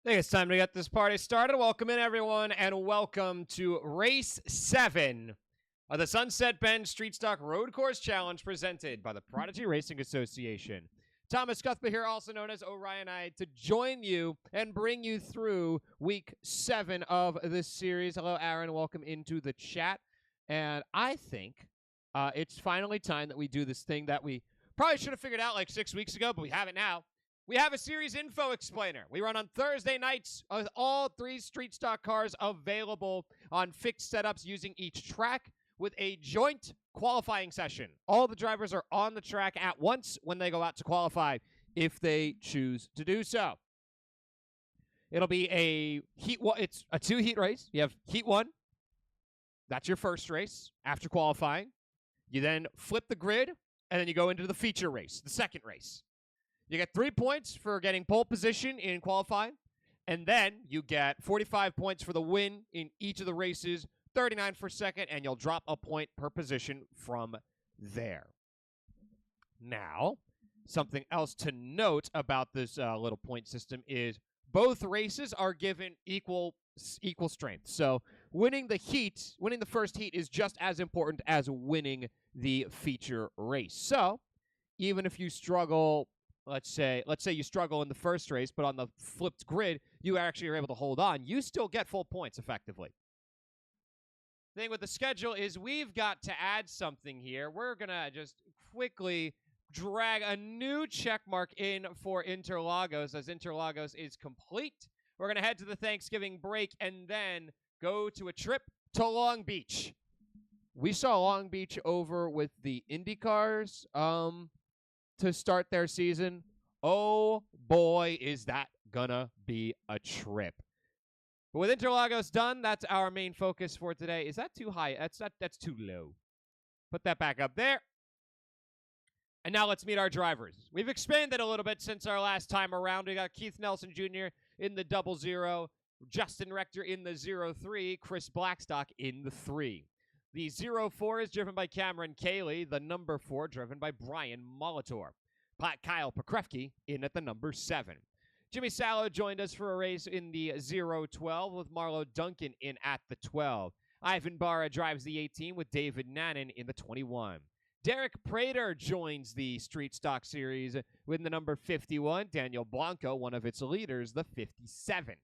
I think it's time to get this party started. Welcome in, everyone, and welcome to Race 7 of the Sunset Bend Street Stock Road Course Challenge presented by the Prodigy Racing Association. Thomas Cuthbert here, also known as Orion I, to join you and bring you through Week 7 of this series. Hello, Aaron. Welcome into the chat. And I think it's finally time that we do this thing that we probably should have figured out like 6 weeks ago, but we have it now. We have a series info explainer. We run on Thursday nights with all 3 street stock cars available on fixed setups using each track with a joint qualifying session. All the drivers are on the track at once when they go out to qualify if they choose to do so. It'll be it's a 2-heat race. You have heat 1. That's your first race after qualifying. You then flip the grid and then you go into the feature race, the second race. You get 3 points for getting pole position in qualifying, and then you get 45 points for the win in each of the races, 39 for second, and you'll drop a point per position from there. Now, something else to note about this little point system is both races are given equal strength. So winning the first heat is just as important as winning the feature race. So even if you struggle, let's say you struggle in the first race, but on the flipped grid, you actually are able to hold on. You still get full points effectively. The thing with the schedule is we've got to add something here. We're going to just quickly drag a new check mark in for Interlagos as Interlagos is complete. We're going to head to the Thanksgiving break and then go to a trip to Long Beach. We saw Long Beach over with the IndyCars to start their season. Oh boy, is that gonna be a trip. But with Interlagos done, that's our main focus for today. Is that too high? That's too low. Put that back up there. And now let's meet our drivers. We've expanded a little bit since our last time around. We got Keith Nelson Jr. in the 00, Justin Rector in the 03, Chris Blackstock in the 3. The 04 is driven by Cameron Cayley. The number 4 driven by Brian Molitor. Kyle Pokrefke in at the number 7. Jimmy Sallow joined us for a race in the 012 with Marlo Duncan in at the 12. Ivan Barra drives the 18 with David Nannon in the 21. Derek Prater joins the Street Stock Series with the number 51. Daniel Blanco, one of its leaders, the 57.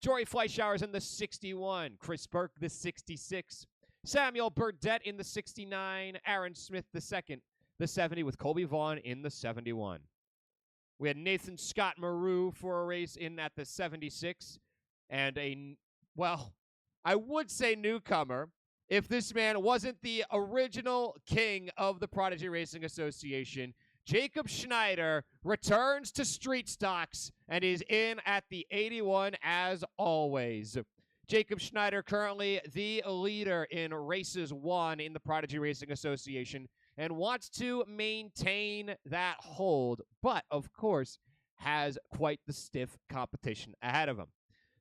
Jory Fleischauer's in the 61. Chris Burke, the 66. Samuel Burdett in the 69. Aaron Smith, the 2nd. The 70 with Colby Vaughn in the 71. We had Nathan Scott Maru for a race in at the 76. And I would say newcomer if this man wasn't the original king of the Prodigy Racing Association. Jacob Schneider returns to Street Stocks and is in at the 81 as always. Jacob Schneider currently the leader in races 1 in the Prodigy Racing Association and wants to maintain that hold, but of course has quite the stiff competition ahead of him.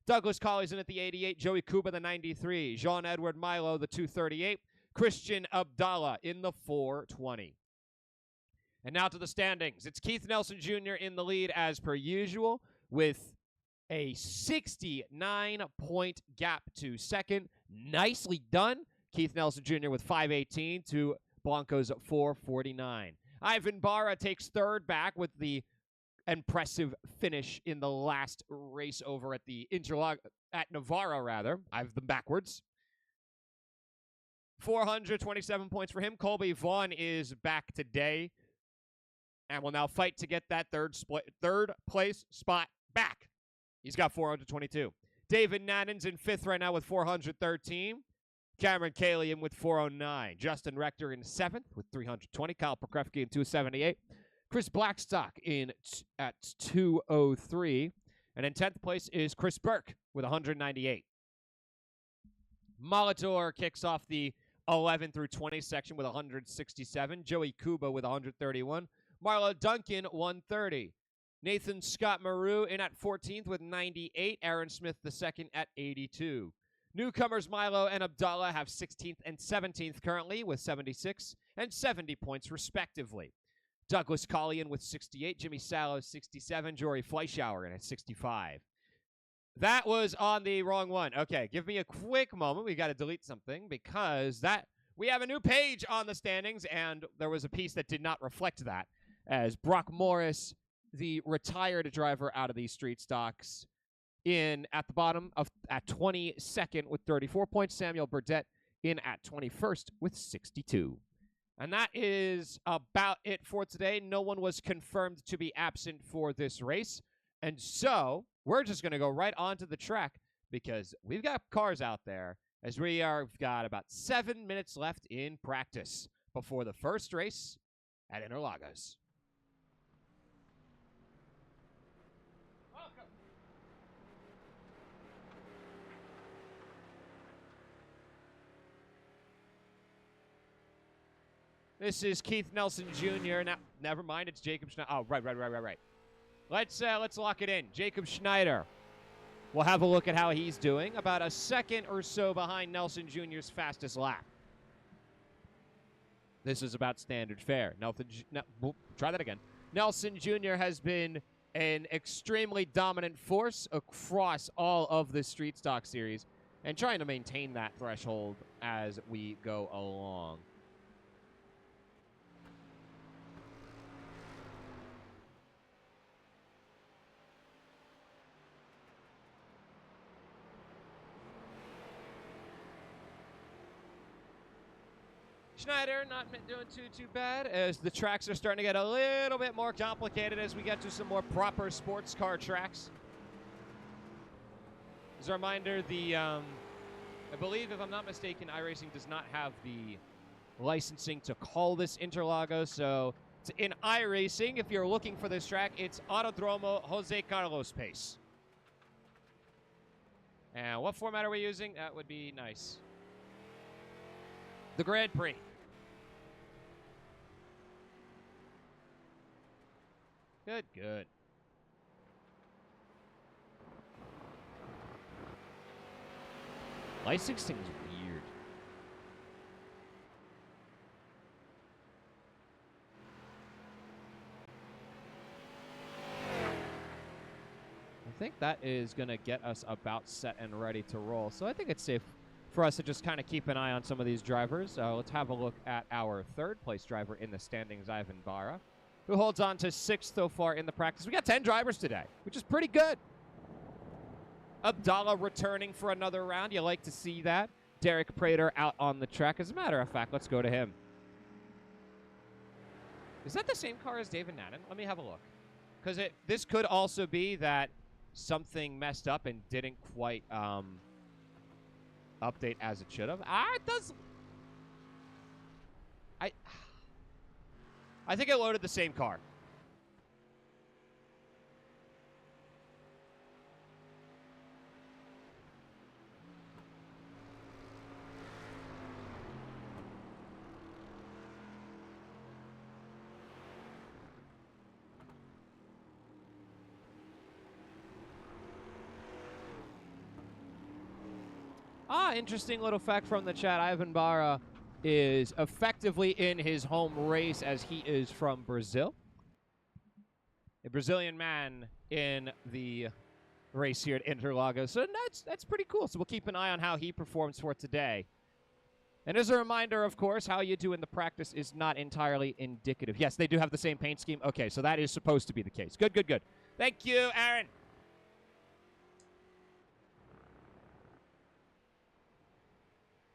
Douglas Colley's in at the 88, Joey Kuba the 93, Jean-Edward Milo the 238, Christian Abdallah in the 420. And now to the standings. It's Keith Nelson Jr. in the lead as per usual with a 69-point gap to second. Nicely done. Keith Nelson Jr. with 518 to Blanco's 449. Ivan Barra takes third back with the impressive finish in the last race over at the Navarro, rather. I have them backwards. 427 points for him. Colby Vaughn is back today and will now fight to get that third place spot back. He's got 422. David Nannon's in 5th right now with 413. Cameron Cayley in with 409. Justin Rector in 7th with 320. Kyle Pokrefke in 278. Chris Blackstock in at 203. And in 10th place is Chris Burke with 198. Molitor kicks off the 11 through 20 section with 167. Joey Kuba with 131. Marlo Duncan, 130. Nathan Scott Maru in at 14th with 98. Aaron Smith the 2nd at 82. Newcomers Milo and Abdallah have 16th and 17th currently with 76 and 70 points respectively. Douglas Colley in with 68, Jimmy Sallow 67, Jory Fleischauer in at 65. That was on the wrong one. Okay, give me a quick moment. We got to delete something because we have a new page on the standings, and there was a piece that did not reflect that. As Brock Morris, the retired driver out of these street stocks, in at the bottom of at 22nd with 34 points. Samuel Burdett in at 21st with 62. And that is about it for today. No one was confirmed to be absent for this race. And so we're just going to go right onto the track because we've got cars out there as we've got about 7 minutes left in practice before the first race at Interlagos. Welcome. This is Keith Nelson Jr. Now, never mind, it's Jacob Schneider. Oh, right. Let's lock it in. Jacob Schneider. We'll have a look at how he's doing. About a second or so behind Nelson Jr.'s fastest lap. This is about standard fare. Try that again. Nelson Jr. has been an extremely dominant force across all of the Street Stock series and trying to maintain that threshold as we go along. Schneider not doing too bad as the tracks are starting to get a little bit more complicated as we get to some more proper sports car tracks. As a reminder, I believe, if I'm not mistaken, iRacing does not have the licensing to call this Interlagos, so in iRacing, if you're looking for this track, it's Autodromo Jose Carlos Pace. And what format are we using? That would be nice. The Grand Prix. Good. Licensing is weird. I think that is going to get us about set and ready to roll. So I think it's safe for us to just kind of keep an eye on some of these drivers. Let's have a look at our third place driver in the standings, Ivan Barra, who holds on to 6th so far in the practice. We got 10 drivers today, which is pretty good. Abdallah returning for another round. You like to see that. Derek Prater out on the track. As a matter of fact, let's go to him. Is that the same car as David Nannon? Let me have a look. Because this could also be that something messed up and didn't quite update as it should have. It does. I think it loaded the same car. Interesting little fact from the chat. Ivan Barra is effectively in his home race as he is from Brazil. A Brazilian man in the race here at Interlagos. So that's pretty cool. So we'll keep an eye on how he performs for today. And as a reminder, of course, how you do in the practice is not entirely indicative. Yes, they do have the same paint scheme. Okay, so that is supposed to be the case. Good. Thank you, Aaron.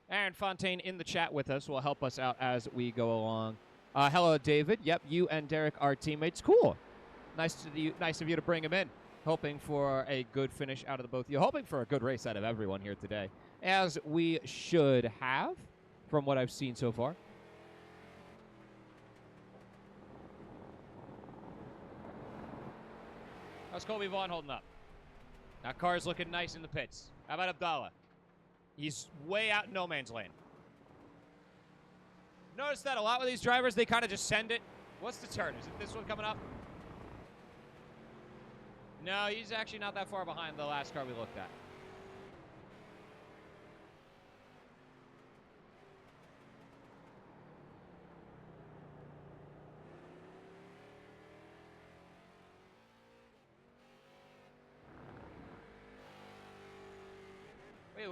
Aaron Fontaine in the chat with us will help us out as we go along. Hello, David. Yep, you and Derek are teammates. Cool. Nice of you to bring him in. Hoping for a good finish out of the both of you. Hoping for a good race out of everyone here today, as we should have, from what I've seen so far. How's Colby Vaughn holding up? That car's looking nice in the pits. How about Abdallah? He's way out in no man's land. Notice that a lot with these drivers, they kind of just send it. What's the turn? Is it this one coming up? No, he's actually not that far behind the last car we looked at.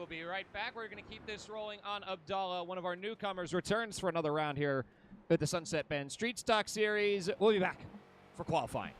will be right back. We're going to keep this rolling on Abdallah. One of our newcomers returns for another round here at the Sunset Bend Street Stock Series. We'll be back for qualifying.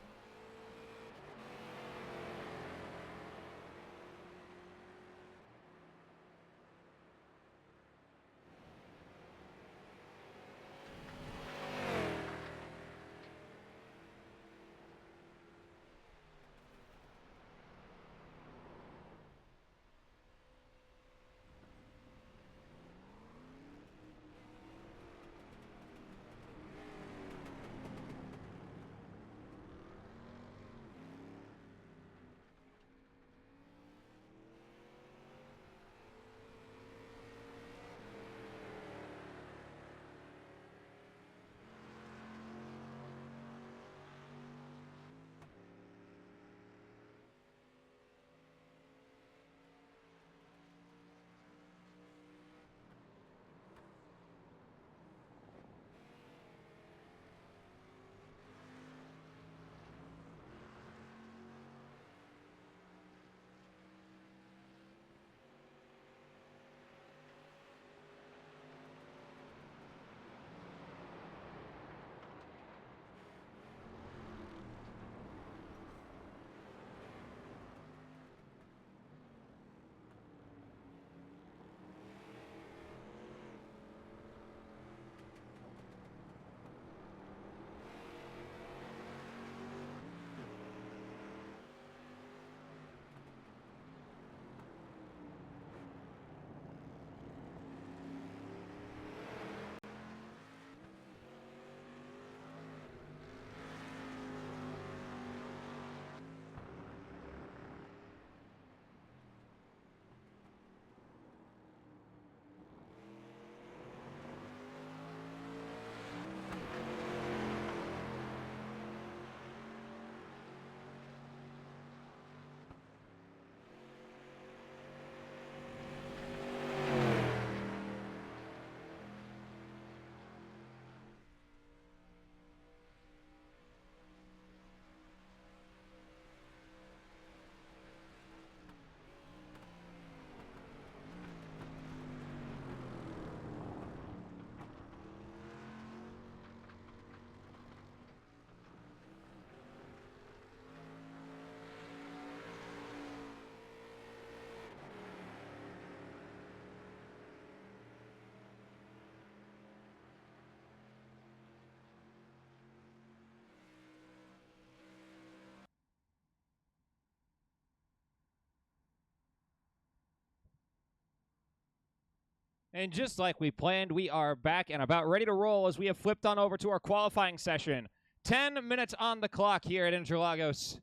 And just like we planned, we are back and about ready to roll as we have flipped on over to our qualifying session. 10 minutes on the clock here at Interlagos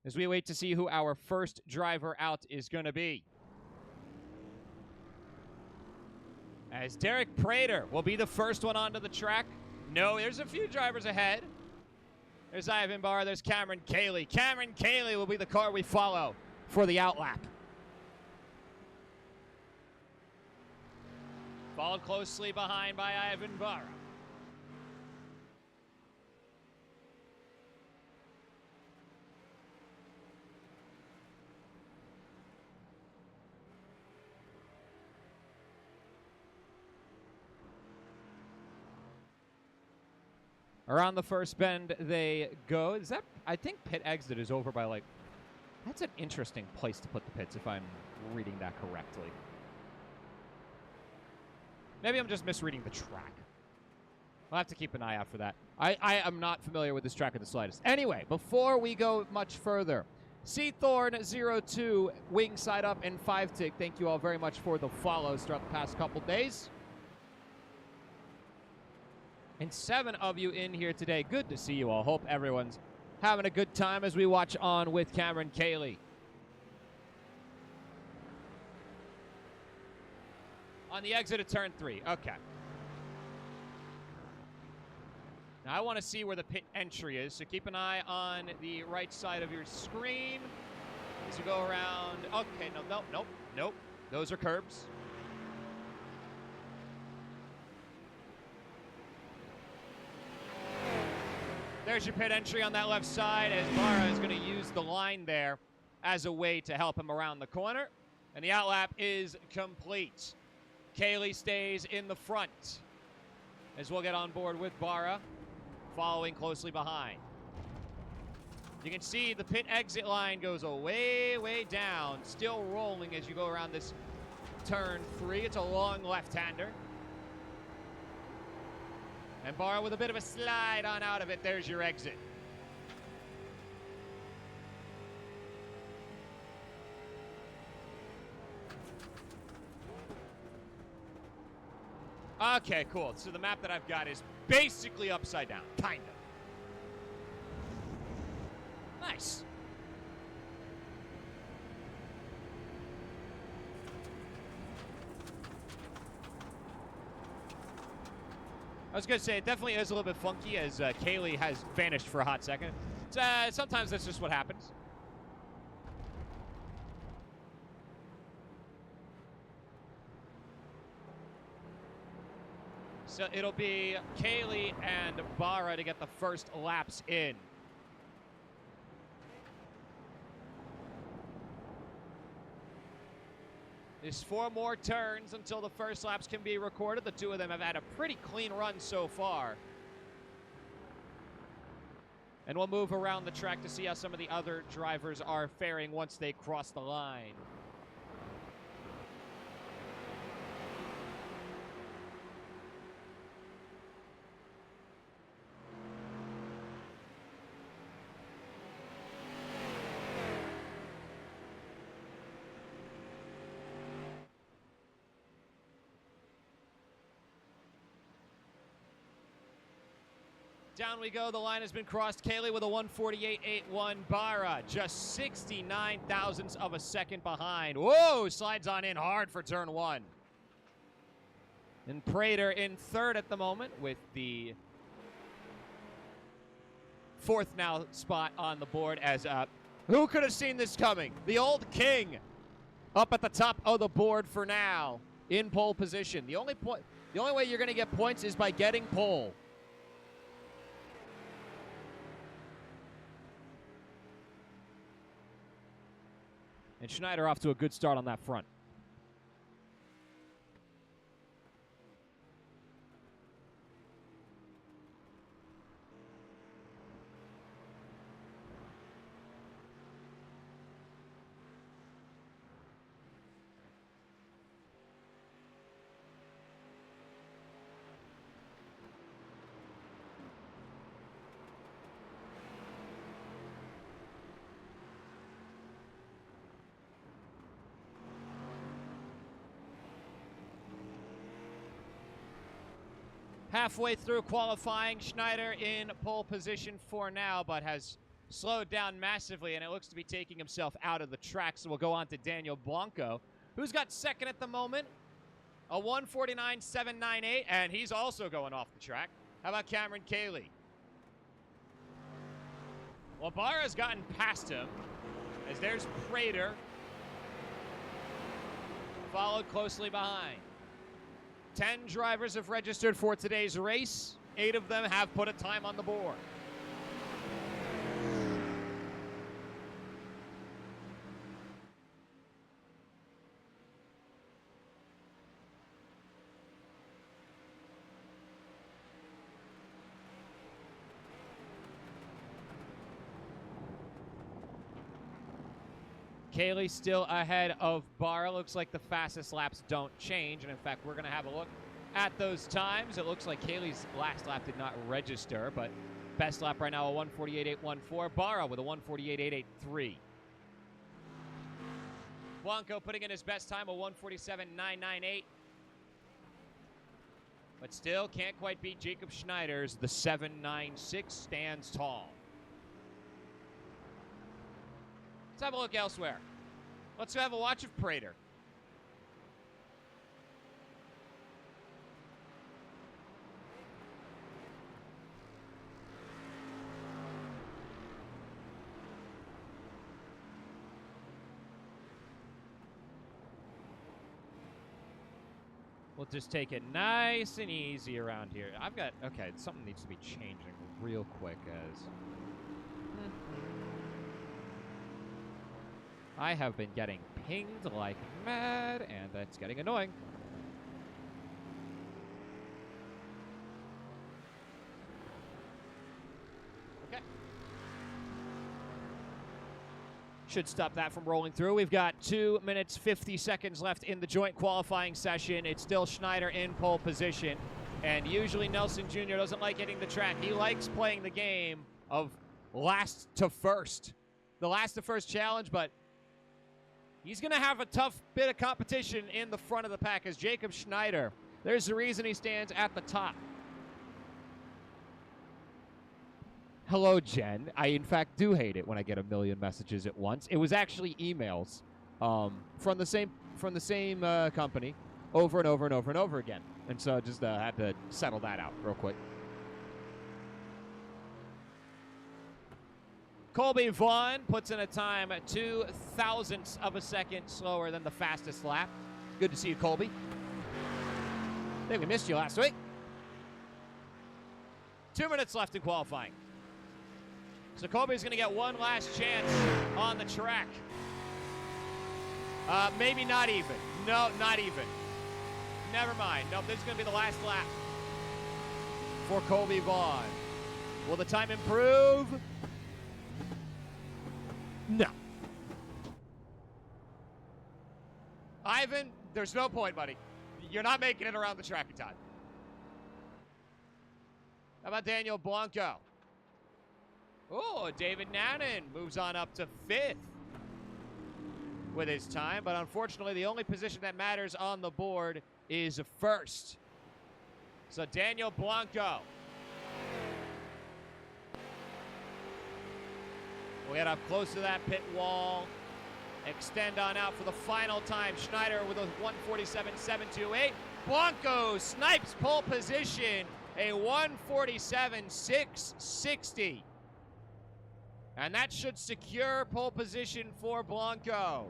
as we wait to see who our first driver out is going to be. As Derek Prater will be the first one onto the track. No, there's a few drivers ahead. There's Ivan Barr, there's Cameron Cayley. Cameron Cayley will be the car we follow for the outlap. Followed closely behind by Ivan Barra. Around the first bend they go. Is that, I think pit exit is over by like, that's an interesting place to put the pits if I'm reading that correctly. Maybe I'm just misreading the track. I'll have to keep an eye out for that. I am not familiar with this track in the slightest. Anyway, before we go much further, Seathorn02, Wing Side Up, and 5Tick, thank you all very much for the follows throughout the past couple days. And 7 of you in here today. Good to see you all. Hope everyone's having a good time as we watch on with Cameron Cayley. On the exit of turn 3. Okay. Now I want to see where the pit entry is, so keep an eye on the right side of your screen as you go around. Okay, nope. Those are curbs. There's your pit entry on that left side as Barra is going to use the line there as a way to help him around the corner. And the outlap is complete. Kaylee stays in the front as we'll get on board with Barra following closely behind. You can see the pit exit line goes way, way down, still rolling as you go around this turn 3. It's a long left-hander. And Barra with a bit of a slide on out of it. There's your exit. Okay, cool. So the map that I've got is basically upside down, kind of. Nice. I was going to say, it definitely is a little bit funky as Kaylee has vanished for a hot second. Sometimes that's just what happens. So it'll be Kaylee and Barra to get the first laps in. There's 4 more turns until the first laps can be recorded. The two of them have had a pretty clean run so far. And we'll move around the track to see how some of the other drivers are faring once they cross the line. Down we go. The line has been crossed. Kaylee with a 1:48.81. Barra just 69 thousandths of a second behind. Whoa, slides on in hard for turn 1. And Prater in third at the moment with the 4th now spot on the board as who could have seen this coming? The old king up at the top of the board for now in pole position. The only way you're going to get points is by getting pole. And Schneider off to a good start on that front. Halfway through qualifying, Schneider in pole position for now, but has slowed down massively, and it looks to be taking himself out of the track. So we'll go on to Daniel Blanco, who's got second at the moment, a 1:49.798, and he's also going off the track. How about Cameron Kaylee? Well, Barra's gotten past him, as there's Prater, followed closely behind. 10 drivers have registered for today's race. 8 of them have put a time on the board. Kaylee still ahead of Barra. Looks like the fastest laps don't change. And in fact, we're going to have a look at those times. It looks like Kaylee's last lap did not register, but best lap right now, a 1:48.814. Barra with a 1:48.883. Blanco putting in his best time, a 1:47.998. But still can't quite beat Jacob Schneider's. The 7.96 stands tall. Let's have a look elsewhere. Let's have a watch of Prater. We'll just take it nice and easy around here. Okay, something needs to be changing real quick as I have been getting pinged like mad, and that's getting annoying. Okay. Should stop that from rolling through. We've got 2 minutes, 50 seconds left in the joint qualifying session. It's still Schneider in pole position. And usually Nelson Jr. doesn't like hitting the track. He likes playing the game of last to first. The last to first challenge, but he's going to have a tough bit of competition in the front of the pack as Jacob Schneider. There's the reason he stands at the top. Hello, Jen. I, in fact, do hate it when I get a million messages at once. It was actually emails from the same company over and over and over and over again. And so I just had to settle that out real quick. Colby Vaughn puts in a time 2 thousandths of a second slower than the fastest lap. Good to see you, Colby. I think we missed you last week. 2 minutes left in qualifying. So Colby's going to get one last chance on the track. Maybe not even. No, not even. Never mind. Nope, this is going to be the last lap for Colby Vaughn. Will the time improve? No. Ivan, there's no point, buddy. You're not making it around the track in time. How about Daniel Blanco? Oh, David Nannon moves on up to 5th with his time, but unfortunately the only position that matters on the board is 1st. So Daniel Blanco will get up close to that pit wall, extend on out for the final time. Schneider with a 1:47.728. Blanco snipes pole position, a 1:47.660. And that should secure pole position for Blanco,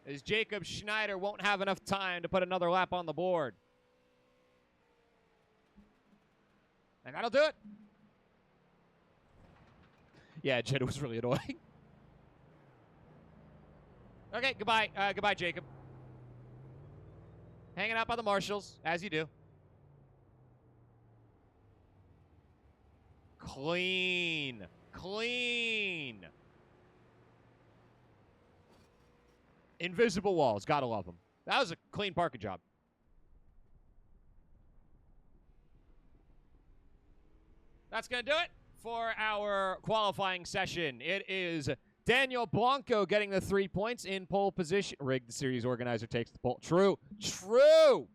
as Jacob Schneider won't have enough time to put another lap on the board. And that'll do it. Yeah, Jed was really annoying. Okay, goodbye. Goodbye, Jacob. Hanging out by the marshals, as you do. Clean. Clean. Invisible walls. Gotta love them. That was a clean parking job. That's going to do it for our qualifying session. It is Daniel Blanco getting the 3 points in pole position. Rig, the series organizer, takes the pole. True. True.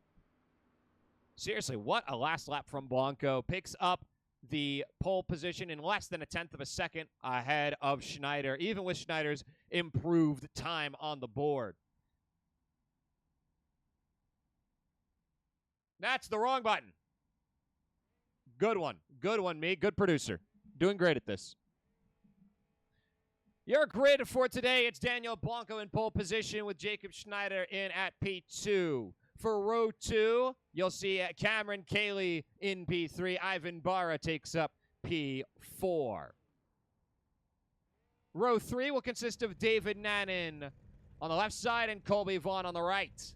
Seriously, what a last lap from Blanco. Picks up the pole position in less than 1/10 of a second ahead of Schneider, even with Schneider's improved time on the board. That's the wrong button. Good one. Good one, me. Good producer. Doing great at this. Your grid for today, it's Daniel Blanco in pole position with Jacob Schneider in at P2. For row 2, you'll see Cameron Cayley in P3. Ivan Barra takes up P4. Row 3 will consist of David Nannon on the left side and Colby Vaughn on the right.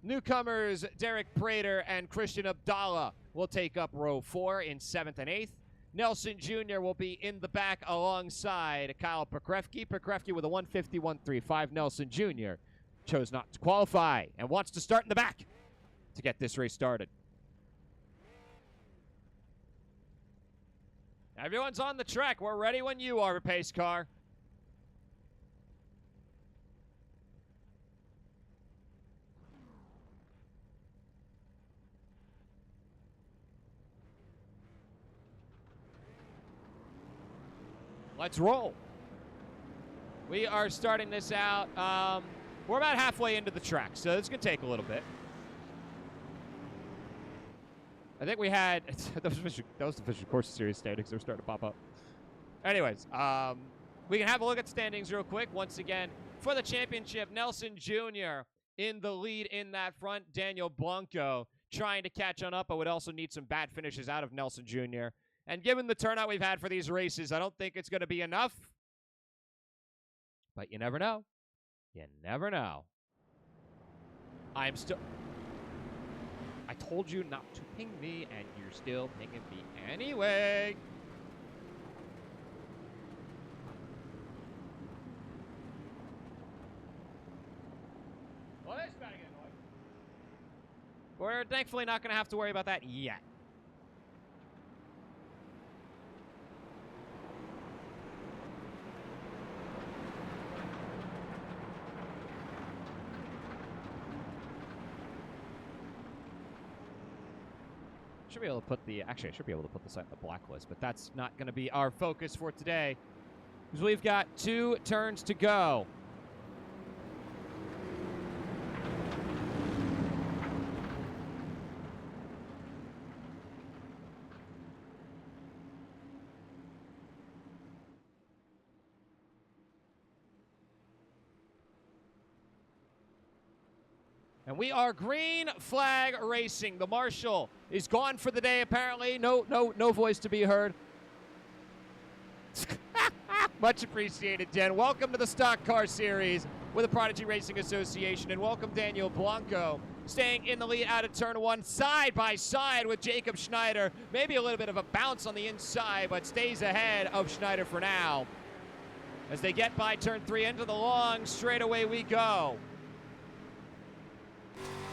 Newcomers Derek Prater and Christian Abdallah will take up row 4 in 7th and 8th. Nelson Jr. will be in the back alongside Kyle Pokrevki. Pokrevki with a 1:51.35. Nelson Jr. chose not to qualify and wants to start in the back to get this race started. Everyone's on the track. We're ready when you are, pace car. Let's roll. We are starting this out. We're about halfway into the track, so it's going to take a little bit. I think we had that was the Fisher Course Series standings. They're starting to pop up. Anyways, we can have a look at standings real quick. Once again, for the championship, Nelson Jr. in the lead in that front. Daniel Blanco trying to catch on up, but would also need some bad finishes out of Nelson Jr. And given the turnout we've had for these races, I don't think it's going to be enough. But you never know. You never know. I told you not to ping me, and you're still pinging me anyway. Well, that's about to get annoying. We're thankfully not going to have to worry about that yet. Should be able to put actually, I should be able to put this on the blacklist, but that's not going to be our focus for today, because we've got 2 turns to go. And we are green flag racing. The marshal is gone for the day, apparently. No voice to be heard. Much appreciated, Jen. Welcome to the Stock Car Series with the Prodigy Racing Association, and welcome Daniel Blanco, staying in the lead out of turn 1, side by side with Jacob Schneider. Maybe a little bit of a bounce on the inside, but stays ahead of Schneider for now. As they get by turn 3 into the long straightaway we go.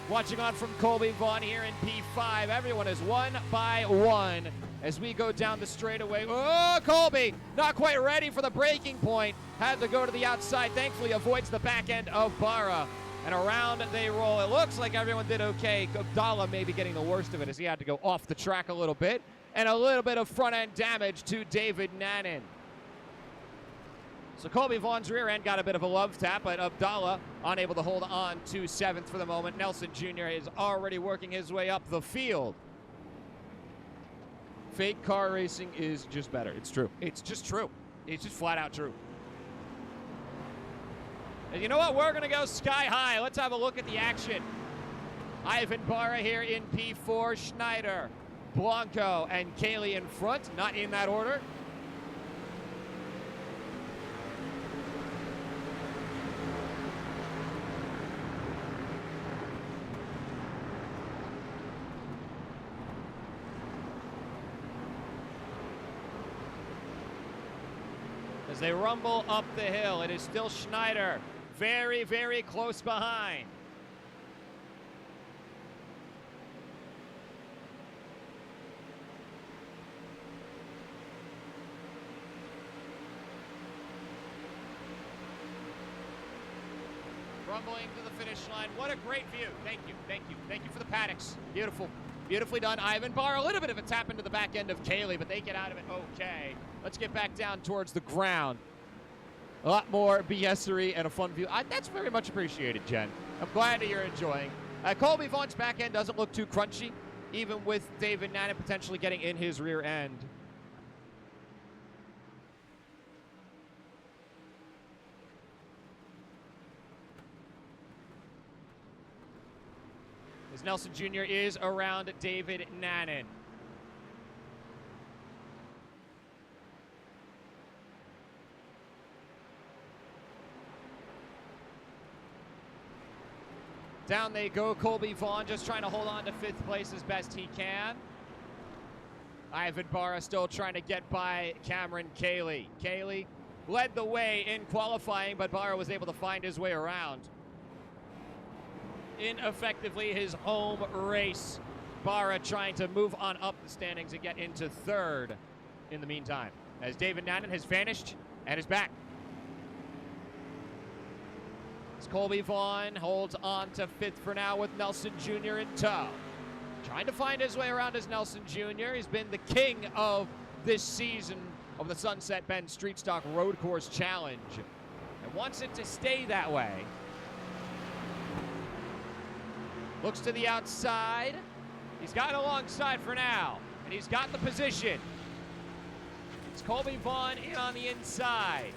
Watching on from Colby Vaughn here in P5. Everyone is 1 by 1 as we go down the straightaway. Oh, Colby not quite ready for the breaking point. Had to go to the outside. Thankfully avoids the back end of Barra. And around they roll. It looks like everyone did okay. Abdallah maybe getting the worst of it as he had to go off the track a little bit. And a little bit of front end damage to David Nannon. So Colby Vaughn's rear end got a bit of a love tap, but Abdallah unable to hold on to 7th for the moment. Nelson Jr. is already working his way up the field. Fake car racing is just better. It's true. It's just true. It's just flat out true. And you know what? We're going to go sky high. Let's have a look at the action. Ivan Barra here in P4. Schneider, Blanco, and Cayley in front. Not in that order. As they rumble up the hill, it is still Schneider very, very close behind. Rumbling to the finish line. What a great view. Thank you, thank you. Thank you for the paddocks. Beautiful. Beautifully done, Ivan Barra. A little bit of a tap into the back end of Cayley, but they get out of it okay. Let's get back down towards the ground. A lot more BS-ery and a fun view. That's very much appreciated, Jen. I'm glad that you're enjoying. Colby Vaughn's back end doesn't look too crunchy, even with David Nannon potentially getting in his rear end. As Nelson Jr. is around David Nannon. Down they go. Colby Vaughn just trying to hold on to 5th place as best he can. Ivan Barra still trying to get by Cameron Cayley. Cayley led the way in qualifying, but Barra was able to find his way around. Ineffectively his home race. Barra trying to move on up the standings and get into 3rd in the meantime, as David Nannon has vanished and is back. As Colby Vaughn holds on to 5th for now with Nelson Jr. in tow. Trying to find his way around as Nelson Jr. He's been the king of this season of the Sunset Bend Street Stock Road Course Challenge and wants it to stay that way. Looks to the outside. He's got alongside for now, and he's got the position. It's Colby Vaughn in on the inside.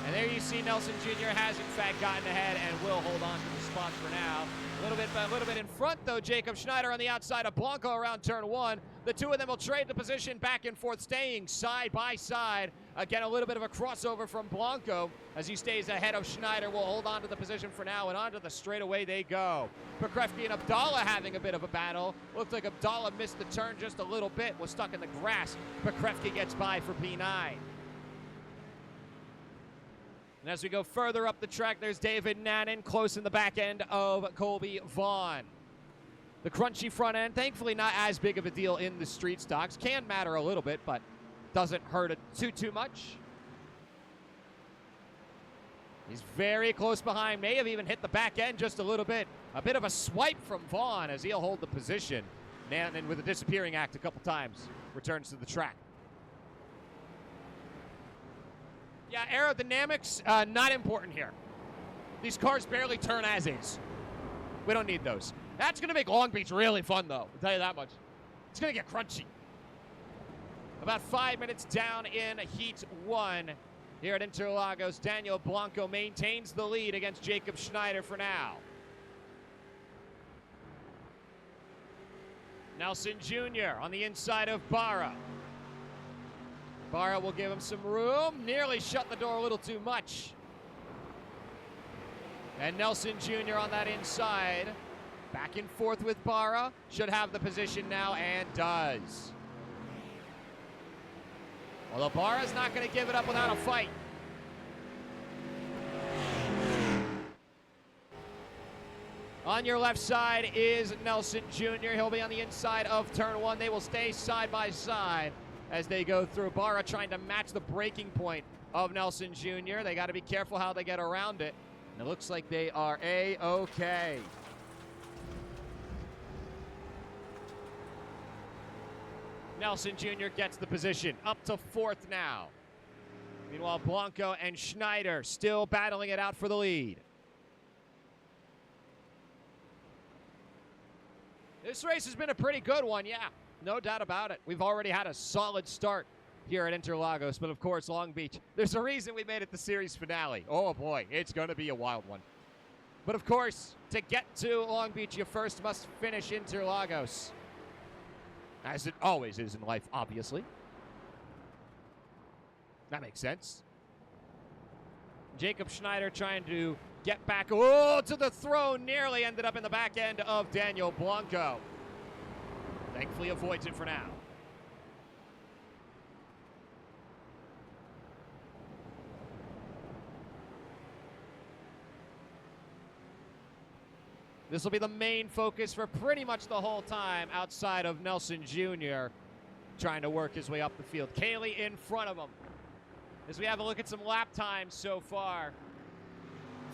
And there you see Nelson Jr. has in fact gotten ahead and will hold on to the spot for now. A little bit in front, though. Jacob Schneider on the outside of Blanco around turn 1. The two of them will trade the position back and forth, staying side by side. Again, a little bit of a crossover from Blanco as he stays ahead of Schneider. Will hold on to the position for now, and onto the straightaway they go. Pokrevki and Abdallah having a bit of a battle. Looked like Abdallah missed the turn just a little bit, was stuck in the grass. Pokrevki gets by for P9. And as we go further up the track, there's David Nannon close in the back end of Colby Vaughn. The crunchy front end, thankfully not as big of a deal in the street stocks. Can matter a little bit, but doesn't hurt it too much. He's very close behind, may have even hit the back end just a little bit. A bit of a swipe from Vaughn as he'll hold the position. Nannon with a disappearing act a couple times returns to the track. Yeah, aerodynamics, not important here. These cars barely turn as is. We don't need those. That's going to make Long Beach really fun, though. I'll tell you that much. It's going to get crunchy. About 5 minutes down in Heat 1 here at Interlagos. Daniel Blanco maintains the lead against Jacob Schneider for now. Nelson Jr. on the inside of Barra. Barra will give him some room. Nearly shut the door a little too much. And Nelson Jr. on that inside. Back and forth with Barra. Should have the position now and does. Although Barra's not going to give it up without a fight. On your left side is Nelson Jr. He'll be on the inside of turn 1. They will stay side by side as they go through. Barra trying to match the braking point of Nelson Jr. They got to be careful how they get around it. And it looks like they are A-okay. Nelson Jr. gets the position, up to 4th now. Meanwhile, Blanco and Schneider still battling it out for the lead. This race has been a pretty good one, yeah. No doubt about it. We've already had a solid start here at Interlagos, but of course, Long Beach. There's a reason we made it the series finale. Oh boy, it's going to be a wild one. But of course, to get to Long Beach, you first must finish Interlagos. As it always is in life, obviously. That makes sense. Jacob Schneider trying to get back. Oh, to the throne. Nearly ended up in the back end of Daniel Blanco. Thankfully avoids it for now. This will be the main focus for pretty much the whole time outside of Nelson Jr. trying to work his way up the field. Cayley in front of him. As we have a look at some lap times so far.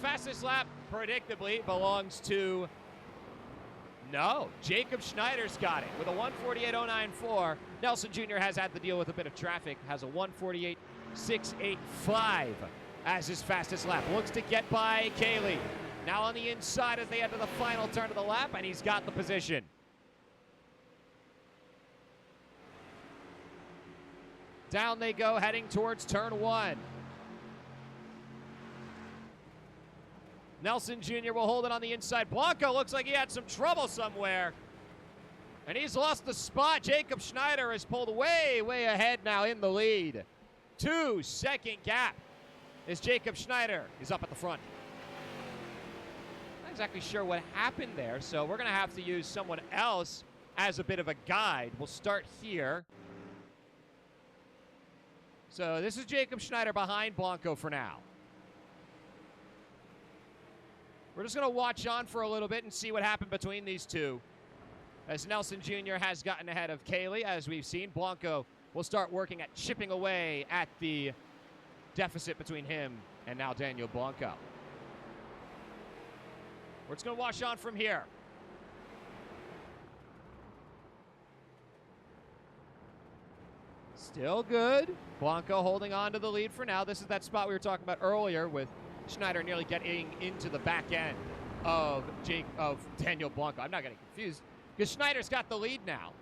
Fastest lap, predictably, belongs to... No, Jacob Schneider's got it with a 1:48.094. Nelson Jr. has had to deal with a bit of traffic, has a 1:48.685 as his fastest lap. Looks to get by Cayley. Now on the inside as they enter the final turn of the lap, and he's got the position. Down they go, heading towards turn 1. Nelson Jr. will hold it on the inside. Blanco looks like he had some trouble somewhere. And he's lost the spot. Jacob Schneider is pulled way ahead now in the lead. 2-second gap as Jacob Schneider is up at the front. Not exactly sure what happened there, so we're going to have to use someone else as a bit of a guide. We'll start here. So this is Jacob Schneider behind Blanco for now. We're just going to watch on for a little bit and see what happened between these two. As Nelson Jr. has gotten ahead of Cayley, as we've seen, Blanco will start working at chipping away at the deficit between him and now Daniel Blanco. We're just going to watch on from here. Still good. Blanco holding on to the lead for now. This is that spot we were talking about earlier with Schneider nearly getting into the back end of Daniel Blanco. I'm not getting confused because Schneider's got the lead now.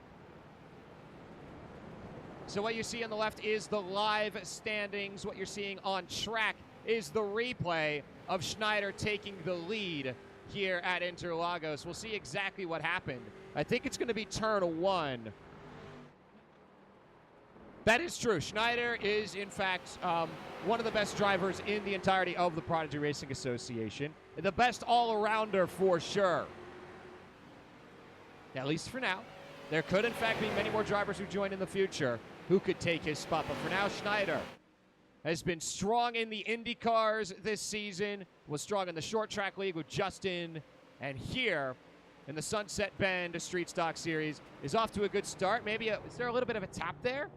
So what you see on the left is the live standings. What you're seeing on track is the replay of Schneider taking the lead here at Interlagos. We'll see exactly what happened. I think it's going to be turn 1. That is true. Schneider is, in fact, one of the best drivers in the entirety of the Prodigy Racing Association. The best all-arounder for sure. At least for now. There could, in fact, be many more drivers who join in the future who could take his spot. But for now, Schneider has been strong in the IndyCars this season, was strong in the Short Track League with Justin, and here in the Sunset Bend Street Stock Series is off to a good start. Maybe, is there a little bit of a tap there?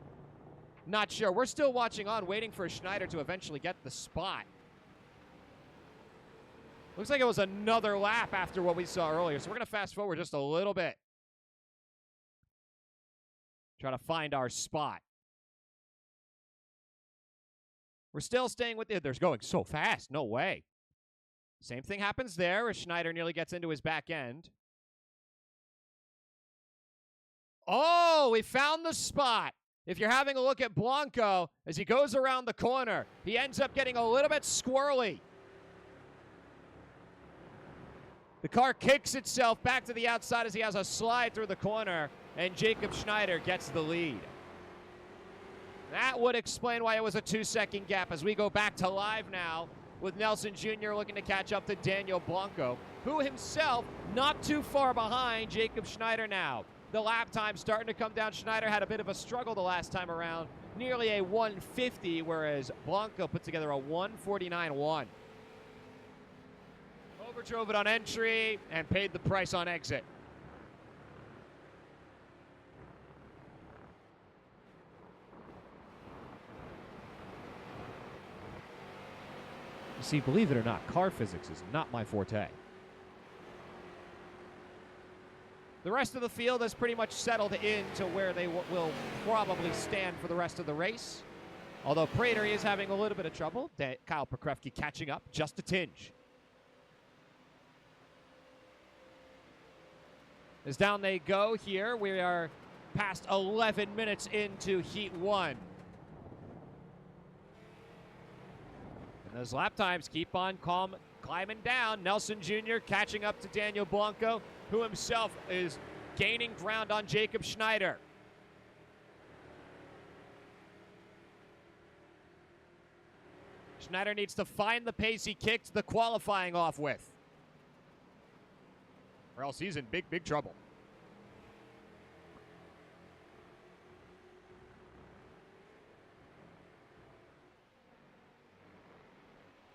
Not sure. We're still watching on, waiting for Schneider to eventually get the spot. Looks like it was another lap after what we saw earlier, so we're going to fast forward just a little bit. Try to find our spot. We're still staying with it. They're going so fast. No way. Same thing happens there as Schneider nearly gets into his back end. Oh, we found the spot. If you're having a look at Blanco, as he goes around the corner, he ends up getting a little bit squirrely. The car kicks itself back to the outside as he has a slide through the corner, and Jacob Schneider gets the lead. That would explain why it was a 2-second gap as we go back to live now with Nelson Jr. looking to catch up to Daniel Blanco, who himself not too far behind Jacob Schneider now. The lap time starting to come down. Schneider had a bit of a struggle the last time around, nearly a 150, whereas Blanco put together a 149.1. Overdrove it on entry and paid the price on exit. You see, believe it or not, car physics is not my forte. The rest of the field has pretty much settled into where they will probably stand for the rest of the race. Although Prater is having a little bit of trouble. Kyle Pokrevki catching up just a tinge. As down they go here, we are past 11 minutes into Heat 1. And those lap times keep on climbing down. Nelson Jr. catching up to Daniel Blanco, who himself is gaining ground on Jacob Schneider. Schneider needs to find the pace he kicked the qualifying off with, or else he's in big trouble.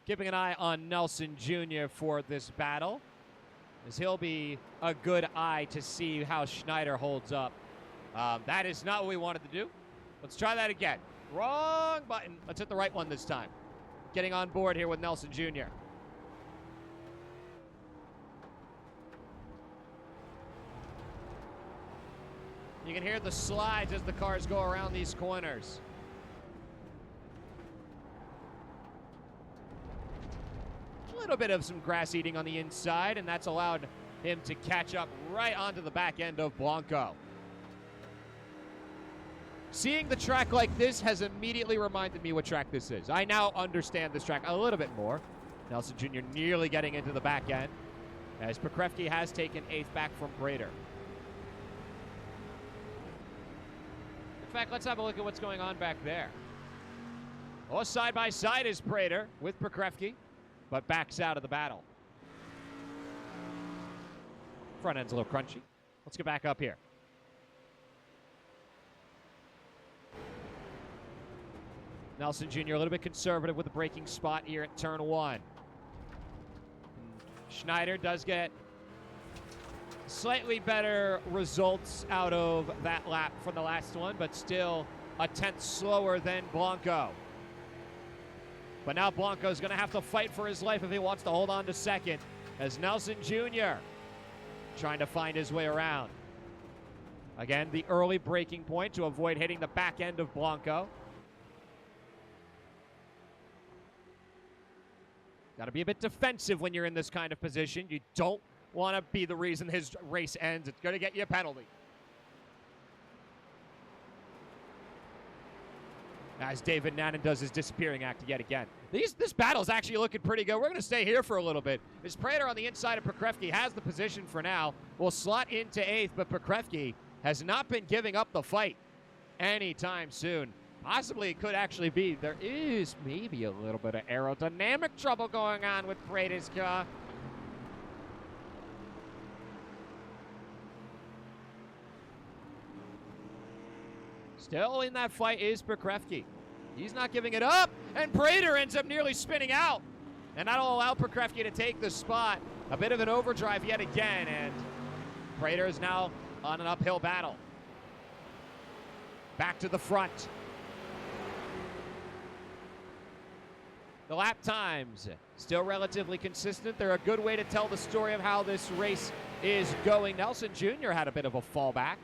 Keeping an eye on Nelson Jr. for this battle, as he'll be a good eye to see how Schneider holds up. That is not what we wanted to do. Let's try that again. Wrong button. Let's hit the right one this time. Getting on board here with Nelson Jr. You can hear the slides as the cars go around these corners. A little bit of some grass eating on the inside, and that's allowed him to catch up right onto the back end of Blanco. Seeing the track like this has immediately reminded me what track this is. I now understand this track a little bit more. Nelson Jr. nearly getting into the back end, as Pokrevki has taken 8th back from Prater. In fact, let's have a look at what's going on back there. Oh, side by side is Prater with Pokrevki, but backs out of the battle. Front end's a little crunchy. Let's get back up here. Nelson Jr. a little bit conservative with the braking spot here at turn 1. Schneider does get slightly better results out of that lap from the last one, but still a tenth slower than Blanco. But now Blanco's going to have to fight for his life if he wants to hold on to second, as Nelson Jr. trying to find his way around. Again, the early braking point to avoid hitting the back end of Blanco. Got to be a bit defensive when you're in this kind of position. You don't want to be the reason his race ends. It's going to get you a penalty. as David Nannen does his disappearing act yet again. This battle's actually looking pretty good. We're going to stay here for a little bit. As Prater on the inside of Pokrevki has the position for now. Will slot into 8th, but Pokrevki has not been giving up the fight anytime soon. Possibly it could actually be. There is maybe a little bit of aerodynamic trouble going on with Prater's car. Still in that fight is Pokrevki. He's not giving it up, and Prater ends up nearly spinning out. And that'll allow Pokrevki to take the spot. A bit of an overdrive yet again, and Prater is now on an uphill battle. Back to the front. The lap times still relatively consistent. They're a good way to tell the story of how this race is going. Nelson Jr. had a bit of a fallback.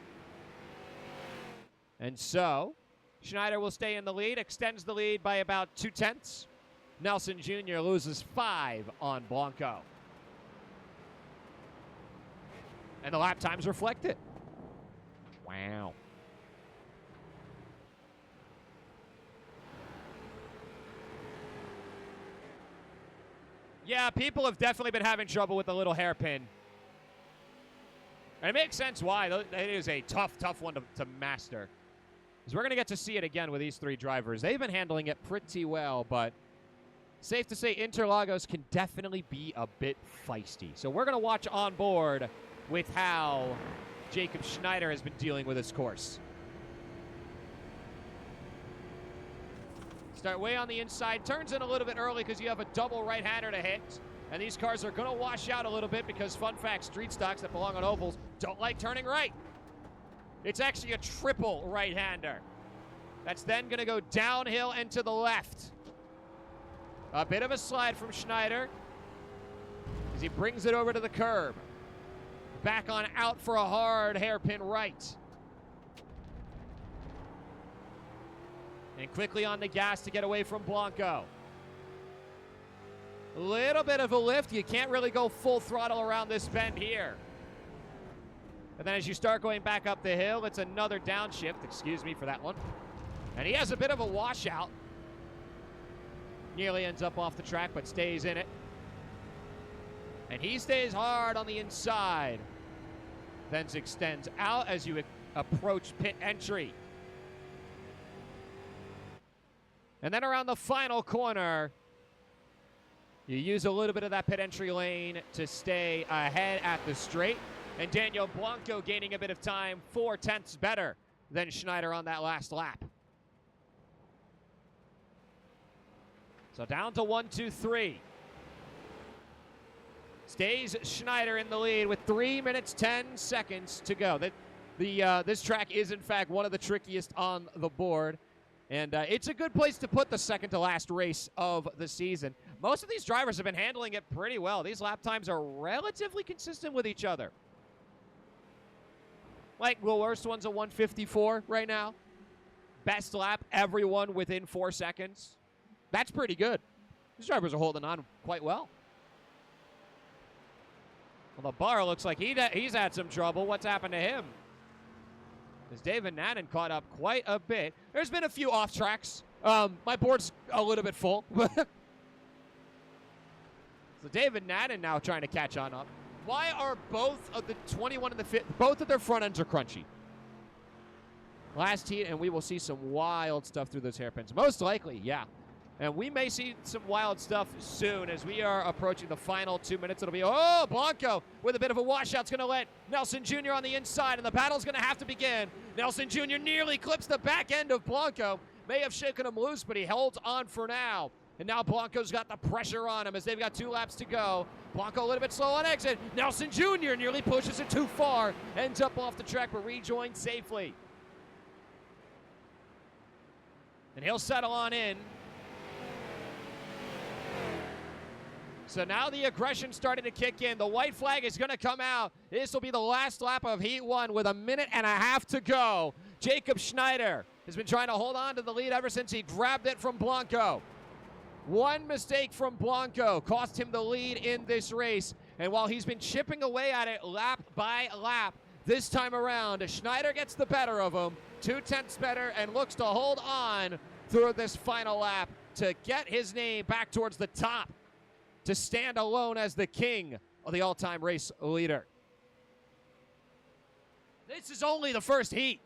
And so, Schneider will stay in the lead, extends the lead by about 0.2. Nelson Jr. loses 5 on Blanco. And the lap times reflect it. Wow. Yeah, people have definitely been having trouble with the little hairpin. And it makes sense why. It is a tough one to master. Because we're going to get to see it again with these 3 drivers. They've been handling it pretty well, but safe to say Interlagos can definitely be a bit feisty. So we're going to watch on board with how Jacob Schneider has been dealing with this course. Start way on the inside. Turns in a little bit early because you have a double right-hander to hit. And these cars are going to wash out a little bit because, fun fact, street stocks that belong on ovals don't like turning right. It's actually a triple right-hander. That's then going to go downhill and to the left. A bit of a slide from Schneider as he brings it over to the curb. Back on out for a hard hairpin right. And quickly on the gas to get away from Blanco. A little bit of a lift. You can't really go full throttle around this bend here. And then as you start going back up the hill, it's another downshift. Excuse me for that one. And he has a bit of a washout. Nearly ends up off the track, but stays in it. And he stays hard on the inside. Then extends out as you approach pit entry. And then around the final corner, you use a little bit of that pit entry lane to stay ahead at the straight. And Daniel Blanco gaining a bit of time, 0.4 better than Schneider on that last lap. So down to 1, 2, 3. Stays Schneider in the lead with 3 minutes, 10 seconds to go. This track is, in fact, one of the trickiest on the board. And it's a good place to put the second to last race of the season. Most of these drivers have been handling it pretty well. These lap times are relatively consistent with each other. Like, the worst one's a 1:54 right now. Best lap, everyone within 4 seconds. That's pretty good. These drivers are holding on quite well. Well, the bar looks like he's had some trouble. What's happened to him? As David Nannen caught up quite a bit. There's been a few off tracks. My board's a little bit full. So David Nannen now trying to catch on up. Why are both of the 21 and the 5th, both of their front ends are crunchy? Last heat, and we will see some wild stuff through those hairpins. Most likely, yeah. And we may see some wild stuff soon as we are approaching the final 2 minutes. It'll be, oh, Blanco with a bit of a washout. It's going to let Nelson Jr. on the inside, and the battle's going to have to begin. Nelson Jr. nearly clips the back end of Blanco. May have shaken him loose, but he holds on for now. And now Blanco's got the pressure on him as they've got 2 laps to go. Blanco a little bit slow on exit. Nelson Jr. nearly pushes it too far. Ends up off the track, but rejoins safely. And he'll settle on in. So now the aggression starting to kick in. The white flag is going to come out. This will be the last lap of Heat 1 with 1.5 minutes to go. Jacob Schneider has been trying to hold on to the lead ever since he grabbed it from Blanco. One mistake from Blanco cost him the lead in this race. And while he's been chipping away at it lap by lap, this time around, Schneider gets the better of him. 0.2 better and looks to hold on through this final lap to get his name back towards the top, to stand alone as the king of the all-time race leader. This is only the first heat.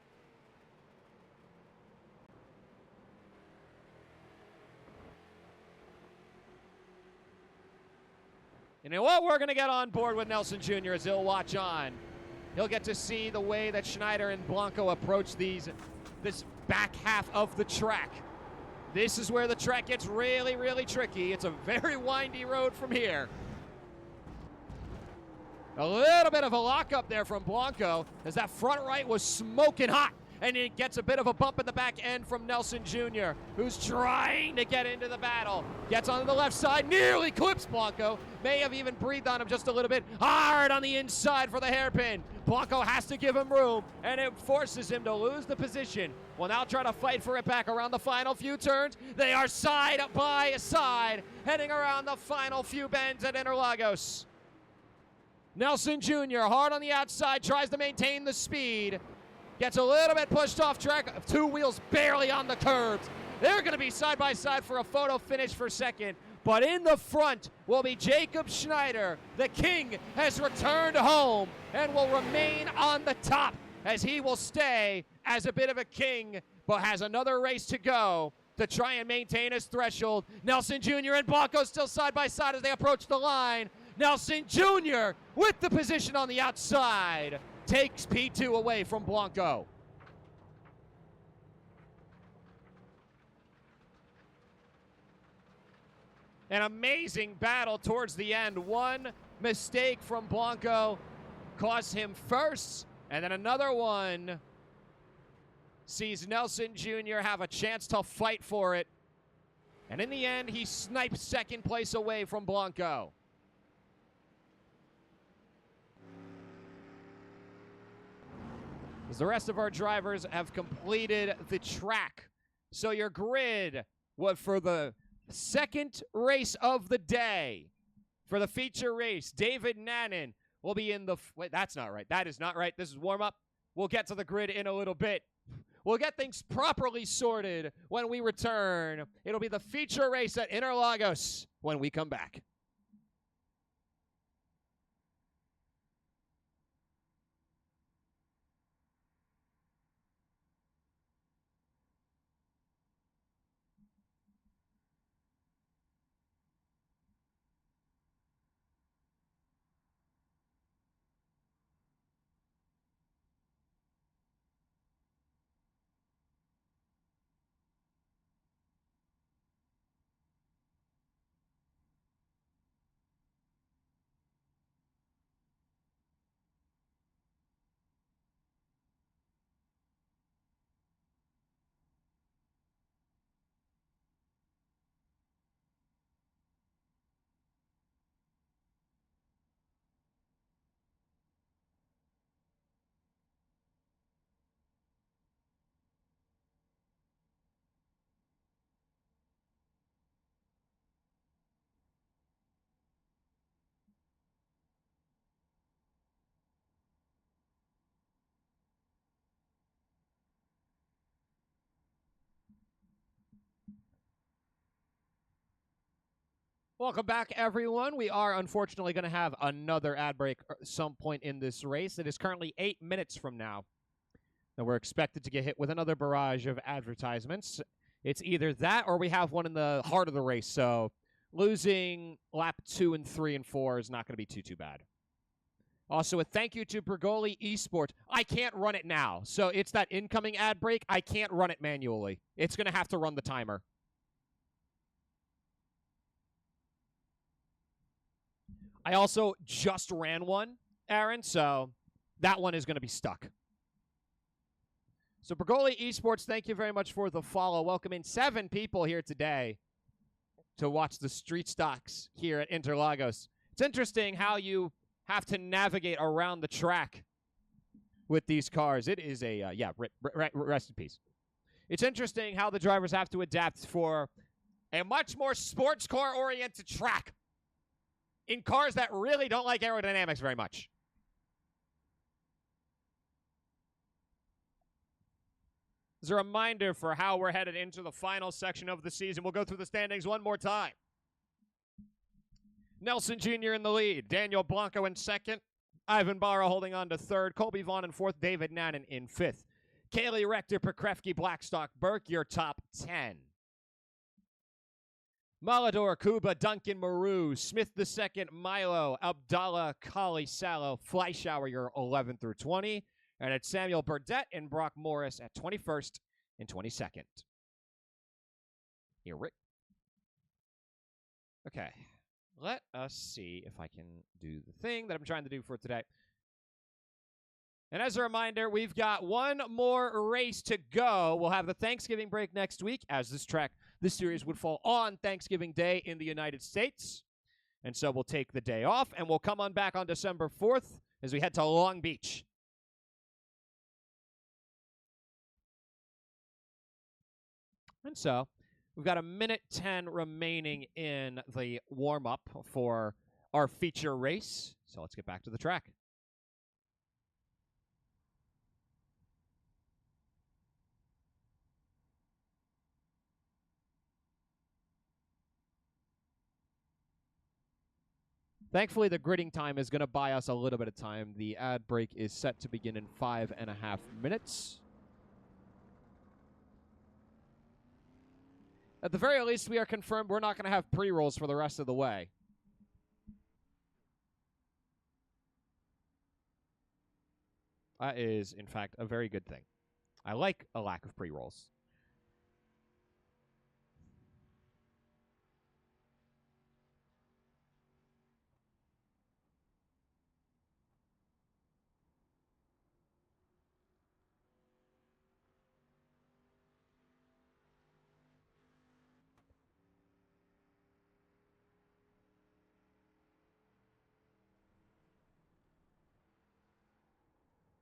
And you know what? We're going to get on board with Nelson Jr. as he'll watch on. He'll get to see the way that Schneider and Blanco approach this back half of the track. This is where the track gets really, really tricky. It's a very windy road from here. A little bit of a lockup there from Blanco as that front right was smoking hot. And it gets a bit of a bump in the back end from Nelson Jr., who's trying to get into the battle. Gets onto the left side, nearly clips Blanco. May have even breathed on him just a little bit. Hard on the inside for the hairpin. Blanco has to give him room, and it forces him to lose the position. Will now try to fight for it back around the final few turns. They are side by side, heading around the final few bends at Interlagos. Nelson Jr. hard on the outside, tries to maintain the speed. Gets a little bit pushed off track. Two wheels barely on the curbs. They're going to be side by side for a photo finish for second. But in the front will be Jacob Schneider. The king has returned home and will remain on the top as he will stay as a bit of a king, but has another race to go to try and maintain his threshold. Nelson Jr. and Blanco still side by side as they approach the line. Nelson Jr. with the position on the outside takes P2 away from Blanco. An amazing battle towards the end. One mistake from Blanco cost him first, and then another one sees Nelson Jr. have a chance to fight for it. And in the end, he sniped second place away from Blanco. As the rest of our drivers have completed the track. So your grid was for the second race of the day. For the feature race, David Nannen will be in the... Wait, that's not right. That is not right. This is warm-up. We'll get to the grid in a little bit. We'll get things properly sorted when we return. It'll be the feature race at Interlagos when we come back. Welcome back, everyone. We are unfortunately going to have another ad break at some point in this race. It is currently 8 minutes from now. And we're expected to get hit with another barrage of advertisements. It's either that or we have one in the heart of the race. So losing lap 2 and 3 and 4 is not going to be too bad. Also, a thank you to Bergoli Esports. I can't run it now. So it's that incoming ad break. I can't run it manually. It's going to have to run the timer. I also just ran one, Aaron, so that one is going to be stuck. So Bergoli Esports, thank you very much for the follow. Welcome in 7 people here today to watch the street stocks here at Interlagos. It's interesting how you have to navigate around the track with these cars. It is a, rest in peace. It's interesting how the drivers have to adapt for a much more sports car-oriented track in cars that really don't like aerodynamics very much. As a reminder for how we're headed into the final section of the season, we'll go through the standings one more time. Nelson Jr. in the lead, Daniel Blanco in second, Ivan Barra holding on to third, Colby Vaughn in fourth, David Nannon in fifth. Kaylee Rector, Pekrevsky, Blackstock, Burke, your top 10. Malador, Kuba, Duncan, Maru, Smith II, Milo, Abdallah, Kali, Salo, Fleischauer, your 11 through 20. And it's Samuel Burdett and Brock Morris at 21st and 22nd. Here, Rick. Okay, let us see if I can do the thing that I'm trying to do for today. And as a reminder, we've got one more race to go. We'll have the Thanksgiving break next week, as this series would fall on Thanksgiving Day in the United States. And so we'll take the day off, and we'll come on back on December 4th as we head to Long Beach. And so we've got 1:10 remaining in the warm-up for our feature race. So let's get back to the track. Thankfully, the gridding time is going to buy us a little bit of time. The ad break is set to begin in 5.5 minutes. At the very least, we are confirmed we're not going to have pre-rolls for the rest of the way. That is, in fact, a very good thing. I like a lack of pre-rolls.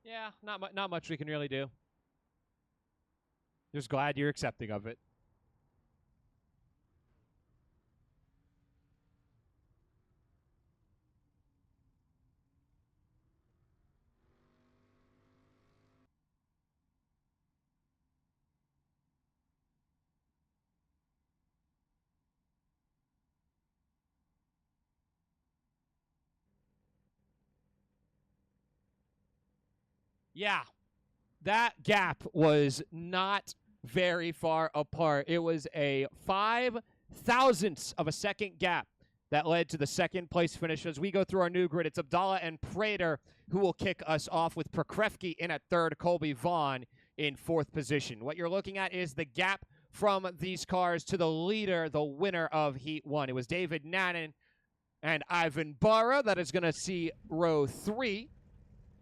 Yeah, not much we can really do. Just glad you're accepting of it. Yeah, that gap was not very far apart. It was a 0.005 of a second gap that led to the second place finish. As we go through our new grid, it's Abdallah and Prater who will kick us off, with Pekrevsky in at third, Colby Vaughn in fourth position. What you're looking at is the gap from these cars to the leader, the winner of Heat 1. It was David Nannon and Ivan Barra. That is going to see row 3.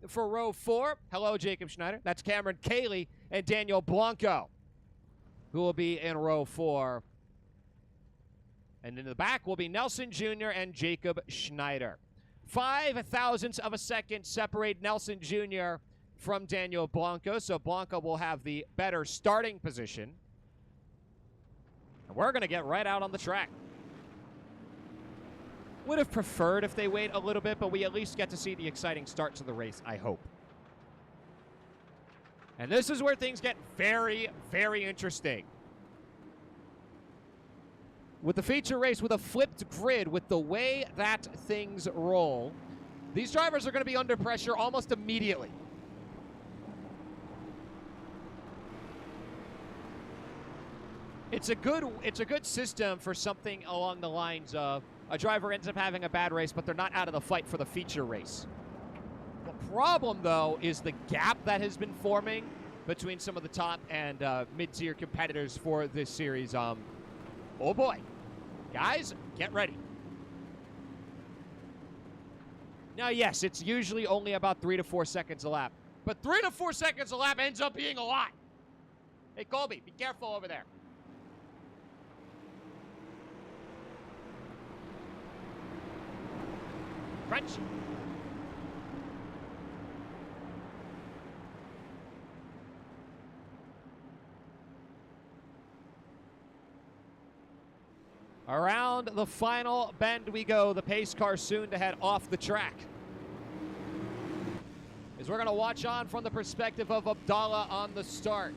For row 4, hello, Jacob Schneider. That's Cameron Kaylee and Daniel Blanco, who will be in row 4. And in the back will be Nelson Jr. and Jacob Schneider. 0.005 of a second separate Nelson Jr. from Daniel Blanco, so Blanco will have the better starting position. And we're going to get right out on the track. Would have preferred if they wait a little bit, but we at least get to see the exciting start to the race, I hope. And this is where things get very, very interesting. With the feature race, with a flipped grid, with the way that things roll, these drivers are going to be under pressure almost immediately. It's a good system for something along the lines of a driver ends up having a bad race, but they're not out of the fight for the feature race. The problem, though, is the gap that has been forming between some of the top and mid-tier competitors for this series. Oh, boy. Guys, get ready. Now, yes, it's usually only about 3 to 4 seconds a lap. But 3 to 4 seconds a lap ends up being a lot. Hey, Colby, be careful over there. Crunch. Around the final bend we go. The pace car soon to head off the track. As we're going to watch on from the perspective of Abdallah on the start.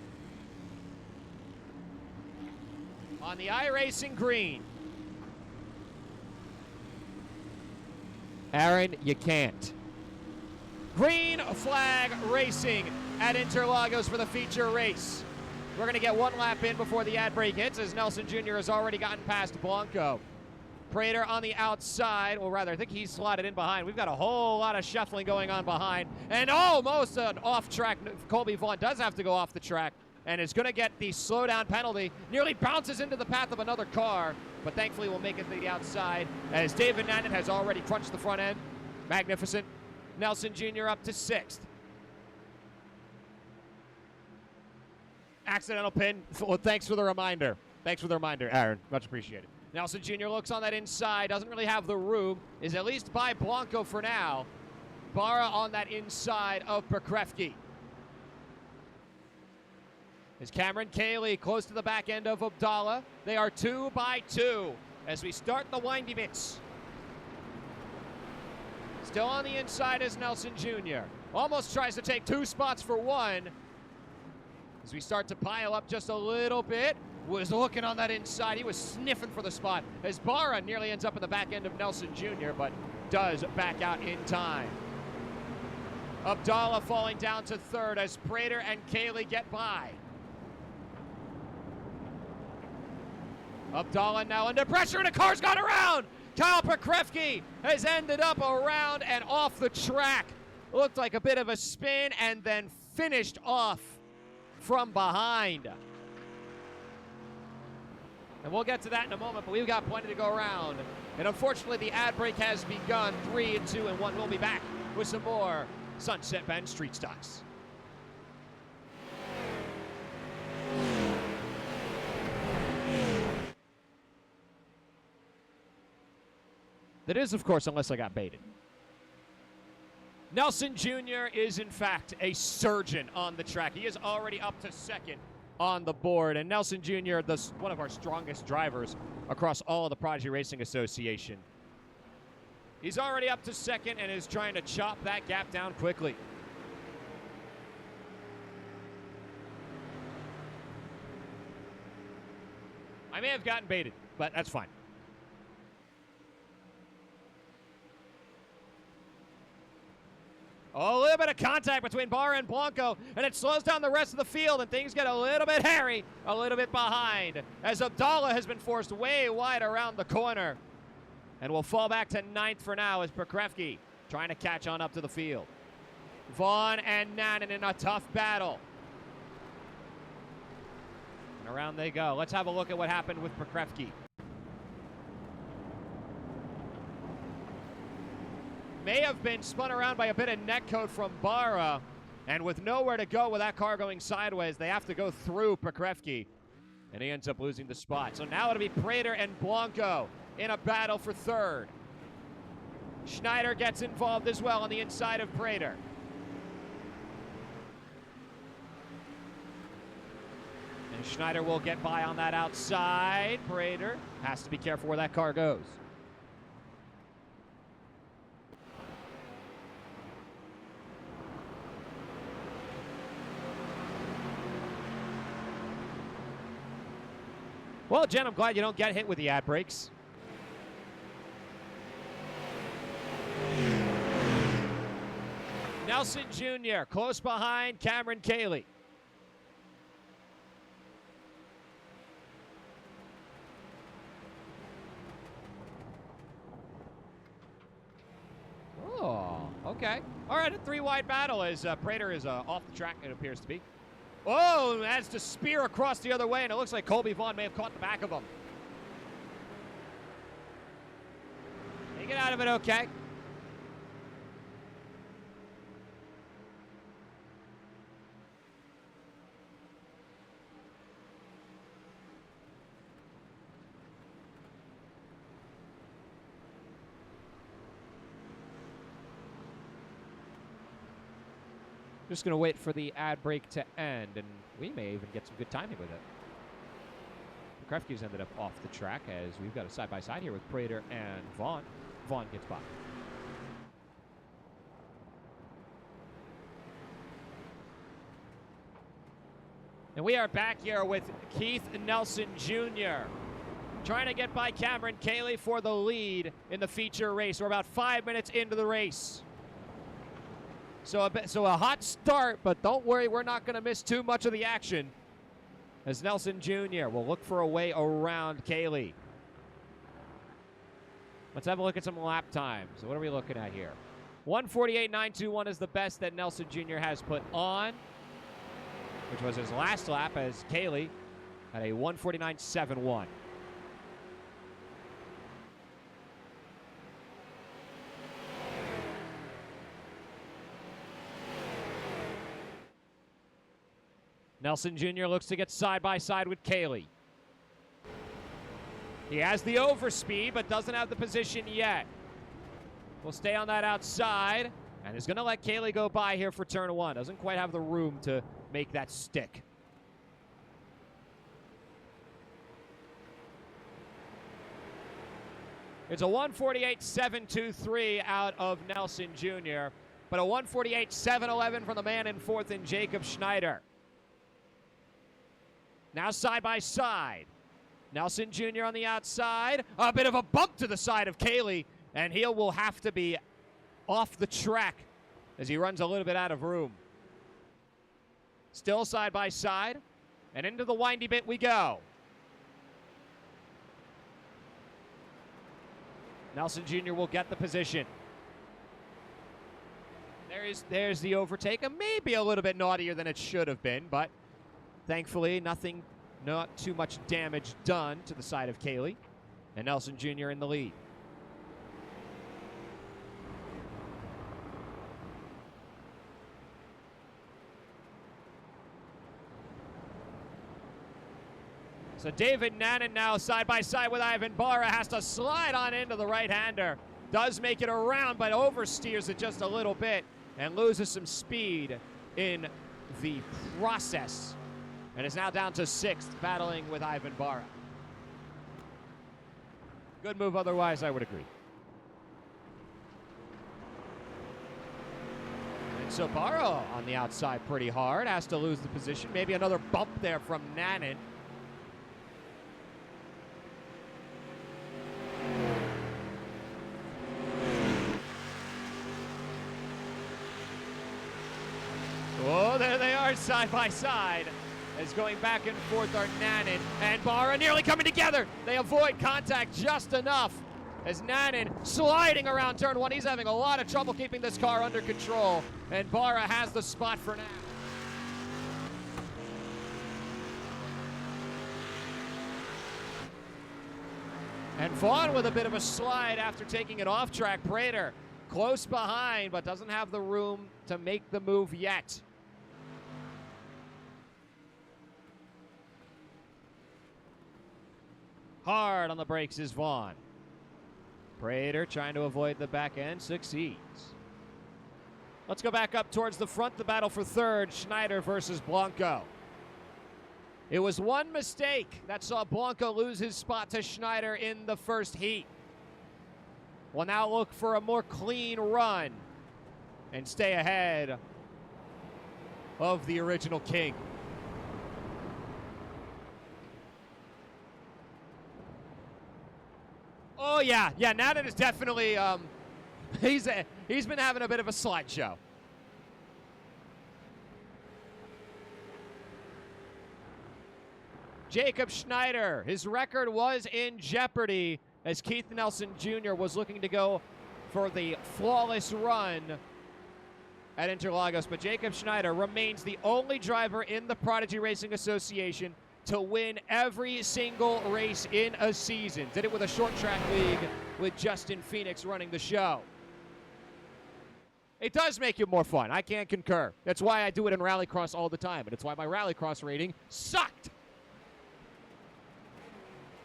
on the iRacing green. Aaron, you can't. Green flag racing at Interlagos for the feature race. We're going to get one lap in before the ad break hits, as Nelson Jr. has already gotten past Blanco. Prater on the outside, or rather, I think he's slotted in behind. We've got a whole lot of shuffling going on behind, and almost an off-track. Colby Vaughn does have to go off the track, and is going to get the slowdown penalty. Nearly bounces into the path of another car, but thankfully will make it to the outside, as David Nannon has already crunched the front end. Magnificent. Nelson Jr. up to 6th. Accidental pin. Well, thanks for the reminder. Thanks for the reminder, Aaron. Much appreciated. Nelson Jr. looks on that inside. Doesn't really have the room. Is at least by Blanco for now. Barra on that inside of Pekrevki. Is Cameron Cayley close to the back end of Abdallah. They are 2 by 2 as we start the windy bits. Still on the inside is Nelson Jr. Almost tries to take 2 spots for 1. As we start to pile up just a little bit. Was looking on that inside. He was sniffing for the spot as Barra nearly ends up in the back end of Nelson Jr., but does back out in time. Abdallah falling down to 3rd as Prater and Cayley get by. Abdallah now under pressure, and a car's gone around. Kyle Pekrevki has ended up around and off the track. Looked like a bit of a spin and then finished off from behind. And we'll get to that in a moment, but we've got plenty to go around. And unfortunately, the ad break has begun. 3 and 2 and 1. We'll be back with some more Sunset Bend Street Stocks. That is, of course, unless I got baited. Nelson Jr. is, in fact, a surgeon on the track. He is already up to 2nd on the board. And Nelson Jr., one of our strongest drivers across all of the Prodigy Racing Association. He's already up to 2nd and is trying to chop that gap down quickly. I may have gotten baited, but that's fine. Oh, a little bit of contact between Barra and Blanco, and it slows down the rest of the field, and things get a little bit hairy, a little bit behind, as Abdallah has been forced way wide around the corner. And will fall back to 9th for now as Pekrevki trying to catch on up to the field. Vaughn and Nannon in a tough battle. And around they go. Let's have a look at what happened with Pekrevki. May have been spun around by a bit of netcode from Barra, and with nowhere to go with that car going sideways, they have to go through Pekrevki, and he ends up losing the spot. So now it'll be Prater and Blanco in a battle for 3rd. Schneider gets involved as well on the inside of Prater. And Schneider will get by on that outside. Prater has to be careful where that car goes. Well, Jen, I'm glad you don't get hit with the ad breaks. Nelson Jr. close behind Cameron Cayley. Oh, okay. All right, a 3-wide battle as Prater is off the track, it appears to be. Oh, has to spear across the other way, and it looks like Colby Vaughn may have caught the back of him. He get out of it okay. Just going to wait for the ad break to end, and we may even get some good timing with it. Pekrevki's ended up off the track as we've got a side-by-side here with Prater and Vaughn. Vaughn gets by. And we are back here with Keith Nelson Jr. trying to get by Cameron Cayley for the lead in the feature race. We're about 5 minutes into the race. So a hot start, but don't worry, we're not going to miss too much of the action as Nelson Jr. will look for a way around Cayley. Let's have a look at some lap times. What are we looking at here? 1:48.921 is the best that Nelson Jr. has put on, which was his last lap, as Cayley had a 1:49.71. Nelson Jr. looks to get side by side with Cayley. He has the overspeed, but doesn't have the position yet. We'll stay on that outside, and is going to let Cayley go by here for turn one. Doesn't quite have the room to make that stick. It's a 1:48.723 out of Nelson Jr., but a 1:48.711 from the man in fourth in Jacob Schneider. Now side by side. Nelson Jr. on the outside. A bit of a bump to the side of Cayley, and he will have to be off the track as he runs a little bit out of room. Still side by side, and into the windy bit we go. Nelson Jr. will get the position. There's the overtake. Maybe a little bit naughtier than it should have been, but thankfully not too much damage done to the side of Cayley, and Nelson Jr. in the lead. So David Nannen now side by side with Ivan Barra, has to slide on into the right-hander. Does make it around, but oversteers it just a little bit and loses some speed in the process. And is now down to sixth, battling with Ivan Barra. Good move otherwise, I would agree. And so Barra on the outside pretty hard, has to lose the position. Maybe another bump there from Nannen. Oh, there they are side by side. As going back and forth are Nannen and Barra nearly coming together. They avoid contact just enough as Nannen sliding around turn one. He's having a lot of trouble keeping this car under control, and Barra has the spot for now. And Vaughn with a bit of a slide after taking it off track. Prater close behind, but doesn't have the room to make the move yet. Hard on the brakes is Vaughn. Prater trying to avoid the back end, succeeds. Let's go back up towards the front, the battle for third, Schneider versus Blanco. It was one mistake that saw Blanco lose his spot to Schneider in the first heat. We'll now look for a more clean run and stay ahead of the original king. Oh, yeah. Nannen is definitely, he's been having a bit of a slideshow. Jacob Schneider, his record was in jeopardy as Keith Nelson Jr. was looking to go for the flawless run at Interlagos, but Jacob Schneider remains the only driver in the Prodigy Racing Association to win every single race in a season. Did it with a short track league with Justin Phoenix running the show. It does make it more fun. I can't concur. That's why I do it in Rallycross all the time, and it's why my Rallycross rating sucked.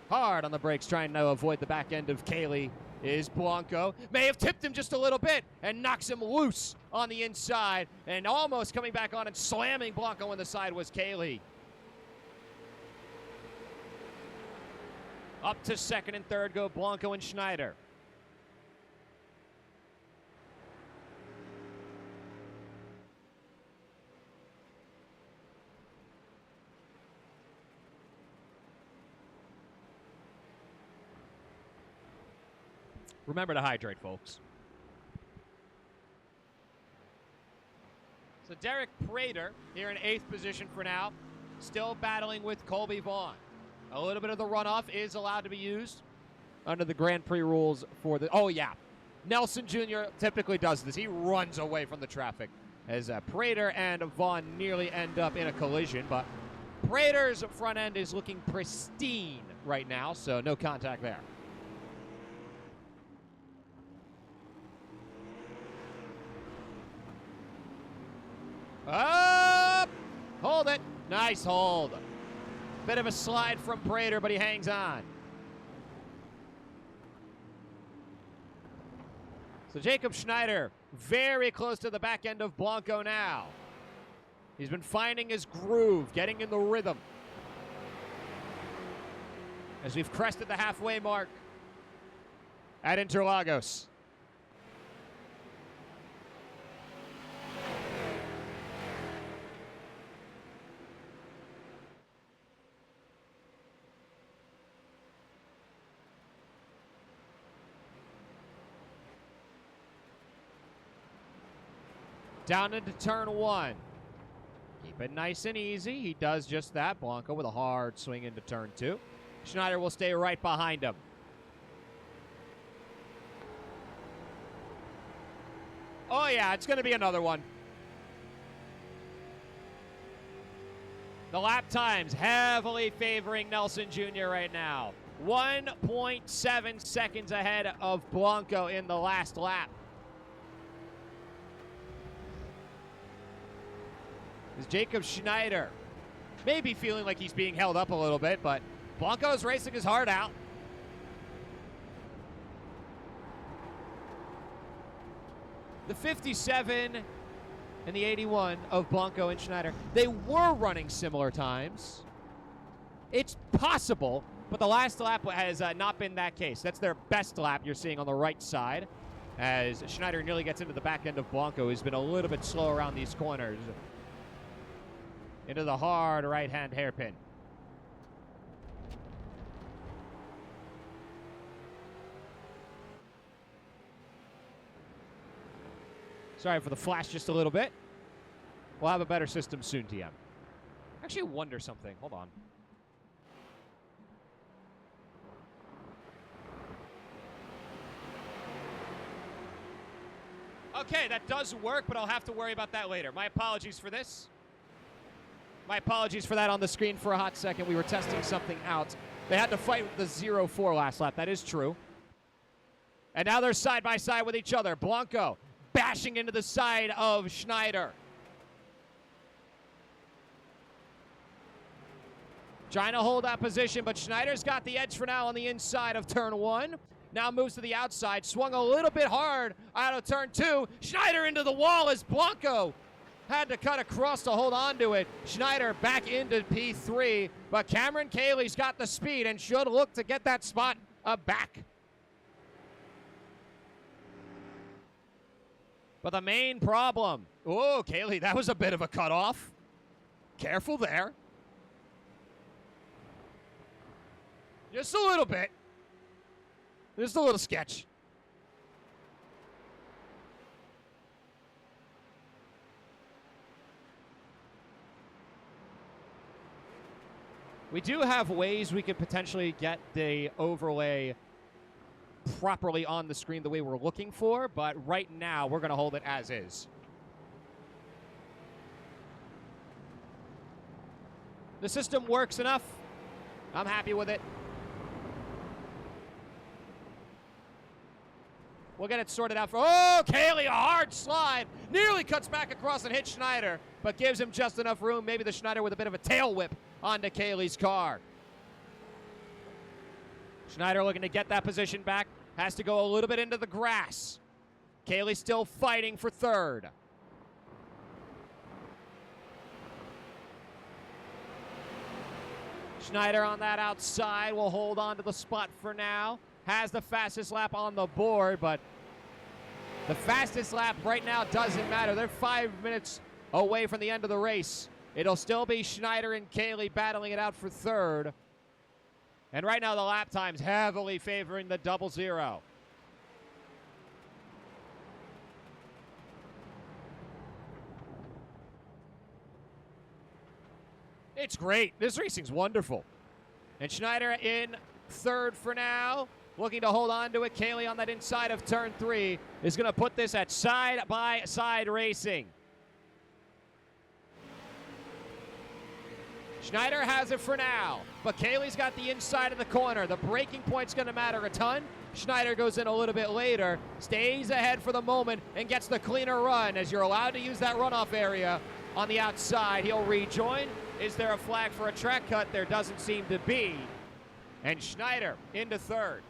Hard on the brakes, trying to avoid the back end of Cayley is Blanco. May have tipped him just a little bit and knocks him loose on the inside, and almost coming back on and slamming Blanco on the side was Cayley. Up to second and third go Blanco and Schneider. Remember to hydrate, folks. So Derek Prater here in 8th position for now, still battling with Colby Vaughn. A little bit of the runoff is allowed to be used under the Grand Prix rules for the... Oh, yeah. Nelson Jr. typically does this. He runs away from the traffic as Prater and Vaughn nearly end up in a collision, but Prater's front end is looking pristine right now, so no contact there. Up! Hold it. Nice hold. Bit of a slide from Prater, but he hangs on. So Jacob Schneider very close to the back end of Blanco now. He's been finding his groove, getting in the rhythm. As we've crested the halfway mark at Interlagos. Down into turn 1. Keep it nice and easy. He does just that. Blanco with a hard swing into turn 2. Schneider will stay right behind him. Oh, yeah, it's going to be another one. The lap times heavily favoring Nelson Jr. right now. 1.7 seconds ahead of Blanco in the last lap. Is Jacob Schneider maybe feeling like he's being held up a little bit, but Blanco's racing his heart out. The 57 and the 81 of Blanco and Schneider, they were running similar times. It's possible, but the last lap has not been that case. That's their best lap you're seeing on the right side, as Schneider nearly gets into the back end of Blanco, who's been a little bit slow around these corners. Into the hard right-hand hairpin. Sorry for the flash just a little bit. We'll have a better system soon, TM. Actually wonder something. Hold on. Okay, that does work, but I'll have to worry about that later. My apologies for this. My apologies for that on the screen for a hot second. We were testing something out. They had to fight with the 0-4 last lap. That is true. And now they're side by side with each other. Blanco bashing into the side of Schneider. Trying to hold that position, but Schneider's got the edge for now on the inside of turn 1. Now moves to the outside. Swung a little bit hard out of turn 2. Schneider into the wall as Blanco had to cut across to hold on to it. Schneider back into P3, but Cameron Cayley's got the speed and should look to get that spot back. But the main problem, oh, Cayley, that was a bit of a cutoff. Careful there. Just a little bit. Just a little sketch. We do have ways we could potentially get the overlay properly on the screen the way we're looking for, but right now we're going to hold it as is. The system works enough. I'm happy with it. We'll get it sorted out for... Oh, Cayley, a hard slide. Nearly cuts back across and hits Schneider, but gives him just enough room. Maybe the Schneider with a bit of a tail whip onto Cayley's car. Schneider looking to get that position back. Has to go a little bit into the grass. Cayley still fighting for third. Schneider on that outside will hold on to the spot for now. Has the fastest lap on the board, but the fastest lap right now doesn't matter. They're 5 minutes away from the end of the race. It'll still be Schneider and Cayley battling it out for third. And right now the lap time's heavily favoring the 00. It's great. This racing's wonderful. And Schneider in third for now, looking to hold on to it. Cayley on that inside of turn 3 is going to put this at side-by-side racing. Schneider has it for now, but Cayley's got the inside of the corner. The braking point's going to matter a ton. Schneider goes in a little bit later, stays ahead for the moment, and gets the cleaner run as you're allowed to use that runoff area on the outside. He'll rejoin. Is there a flag for a track cut? There doesn't seem to be. And Schneider into third.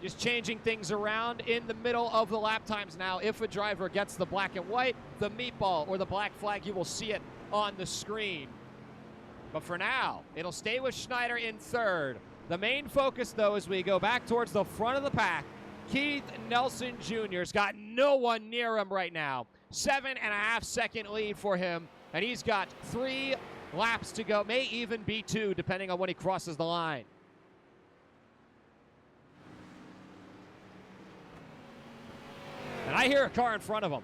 Just changing things around in the middle of the lap times now. If a driver gets the black and white, the meatball, or the black flag, you will see it on the screen. But for now, it'll stay with Schneider in third. The main focus, though, as we go back towards the front of the pack, Keith Nelson Jr.'s got no one near him right now. 7.5 second lead for him, and he's got 3 laps to go. May even be 2, depending on when he crosses the line. And I hear a car in front of him.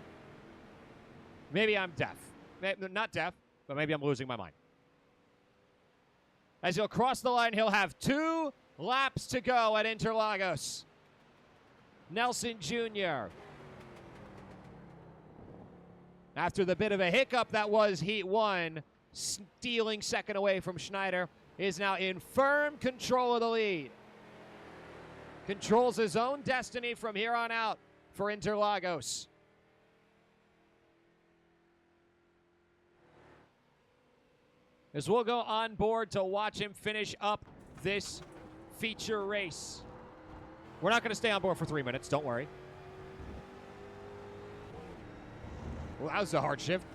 Maybe I'm deaf. Not deaf, but maybe I'm losing my mind. As he'll cross the line, he'll have 2 laps to go at Interlagos. Nelson Jr. After the bit of a hiccup that was Heat 1, stealing second away from Schneider, is now in firm control of the lead. Controls his own destiny from here on out for Interlagos. As we'll go on board to watch him finish up this feature race. We're not going to stay on board for 3 minutes, don't worry. Well, that was a hard shift.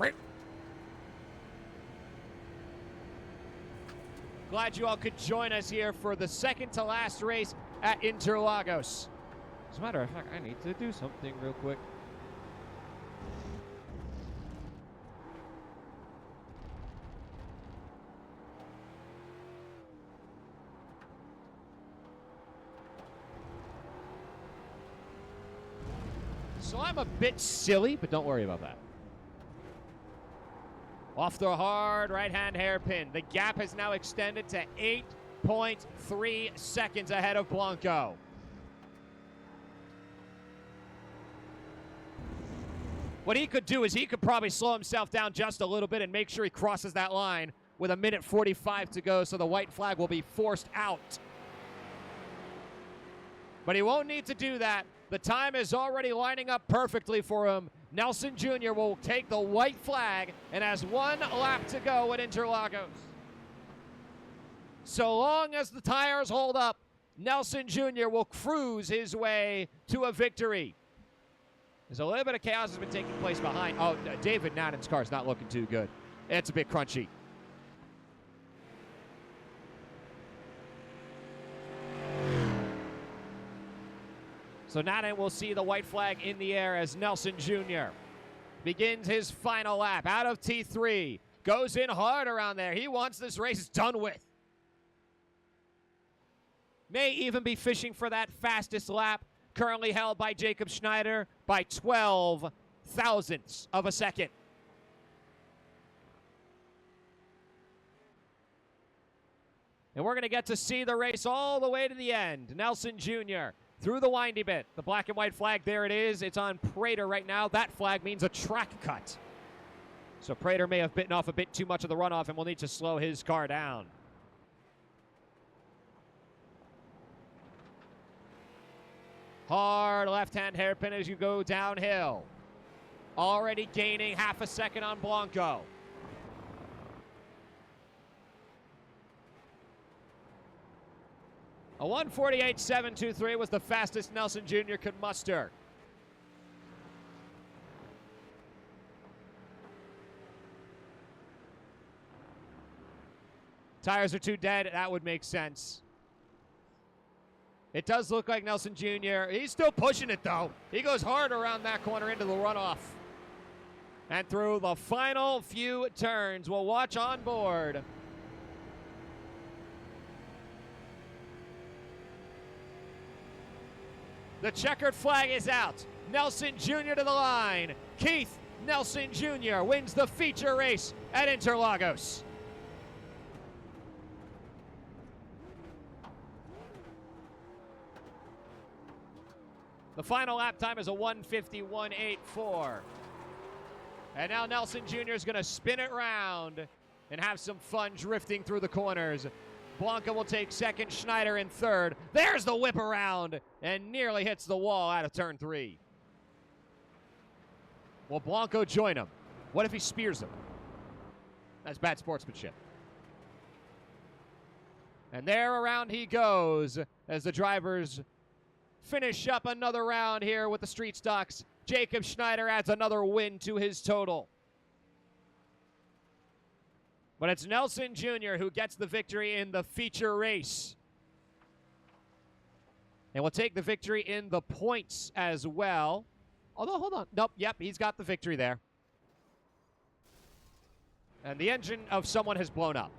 Glad you all could join us here for the second to last race at Interlagos. As a matter of fact, I need to do something real quick. So I'm a bit silly, but don't worry about that. Off the hard right-hand hairpin. The gap has now extended to 8.3 seconds ahead of Blanco. What he could do is he could probably slow himself down just a little bit and make sure he crosses that line with 1:45 to go, so the white flag will be forced out. But he won't need to do that. The time is already lining up perfectly for him. Nelson Jr. will take the white flag and has 1 lap to go at Interlagos. So long as the tires hold up, Nelson Jr. will cruise his way to a victory. There's a little bit of chaos has been taking place behind. Oh, David Nathan's car is not looking too good. It's a bit crunchy. So Nathan will see the white flag in the air as Nelson Jr. begins his final lap out of T3. Goes in hard around there. He wants this race done with. May even be fishing for that fastest lap, currently held by Jacob Schneider by 12 thousandths of a second. And we're going to get to see the race all the way to the end. Nelson Jr. through the windy bit. The black and white flag, there it is. It's on Prater right now. That flag means a track cut. So Prater may have bitten off a bit too much of the runoff and will need to slow his car down. Hard left-hand hairpin as you go downhill. Already gaining half a second on Blanco. A 1:48.723 was the fastest Nelson Jr. could muster. Tires are too dead. That would make sense. It does look like Nelson Jr. He's still pushing it, though. He goes hard around that corner into the runoff. And through the final few turns, we'll watch on board The checkered flag is out. Nelson Jr. to the line. Keith Nelson Jr. wins the feature race at Interlagos. The final lap time is a 1:51.84. And now Nelson Jr. is going to spin it round and have some fun drifting through the corners. Blanca will take second, Schneider in third. There's the whip around and nearly hits the wall out of turn 3. Will Blanco join him? What if he spears him? That's bad sportsmanship. And there around he goes as the drivers finish up another round here with the street stocks. Jacob Schneider adds another win to his total. But it's Nelson Jr. who gets the victory in the feature race. And will take the victory in the points as well. Although, hold on. Nope, yep, he's got the victory there. And the engine of someone has blown up.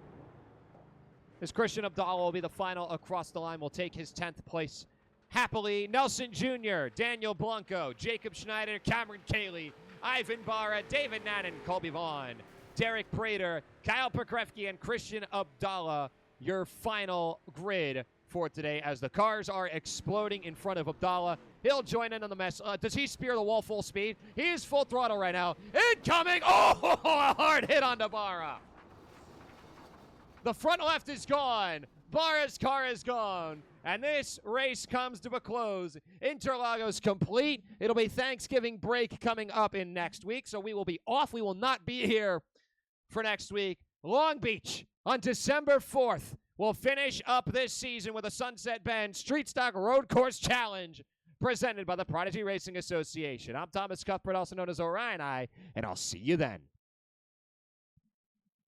As Christian Abdallah will be the final across the line, will take his 10th place happily. Nelson Jr., Daniel Blanco, Jacob Schneider, Cameron Cayley, Ivan Barra, David Nannon, Colby Vaughn, Derek Prater, Kyle Pokrevsky, and Christian Abdallah, your final grid for today as the cars are exploding in front of Abdallah. He'll join in on the mess. Does he spear the wall full speed? He is full throttle right now. Incoming! Oh, a hard hit on Barra. The front left is gone. Barra's car is gone. And this race comes to a close. Interlagos complete. It'll be Thanksgiving break coming up in next week, so we will be off. We will not be here for next week. Long Beach on December 4th. We'll finish up this season with a Sunset Bend Street Stock Road Course Challenge presented by the Prodigy Racing Association. I'm Thomas Cuthbert, also known as Orion Eye, and I'll see you then.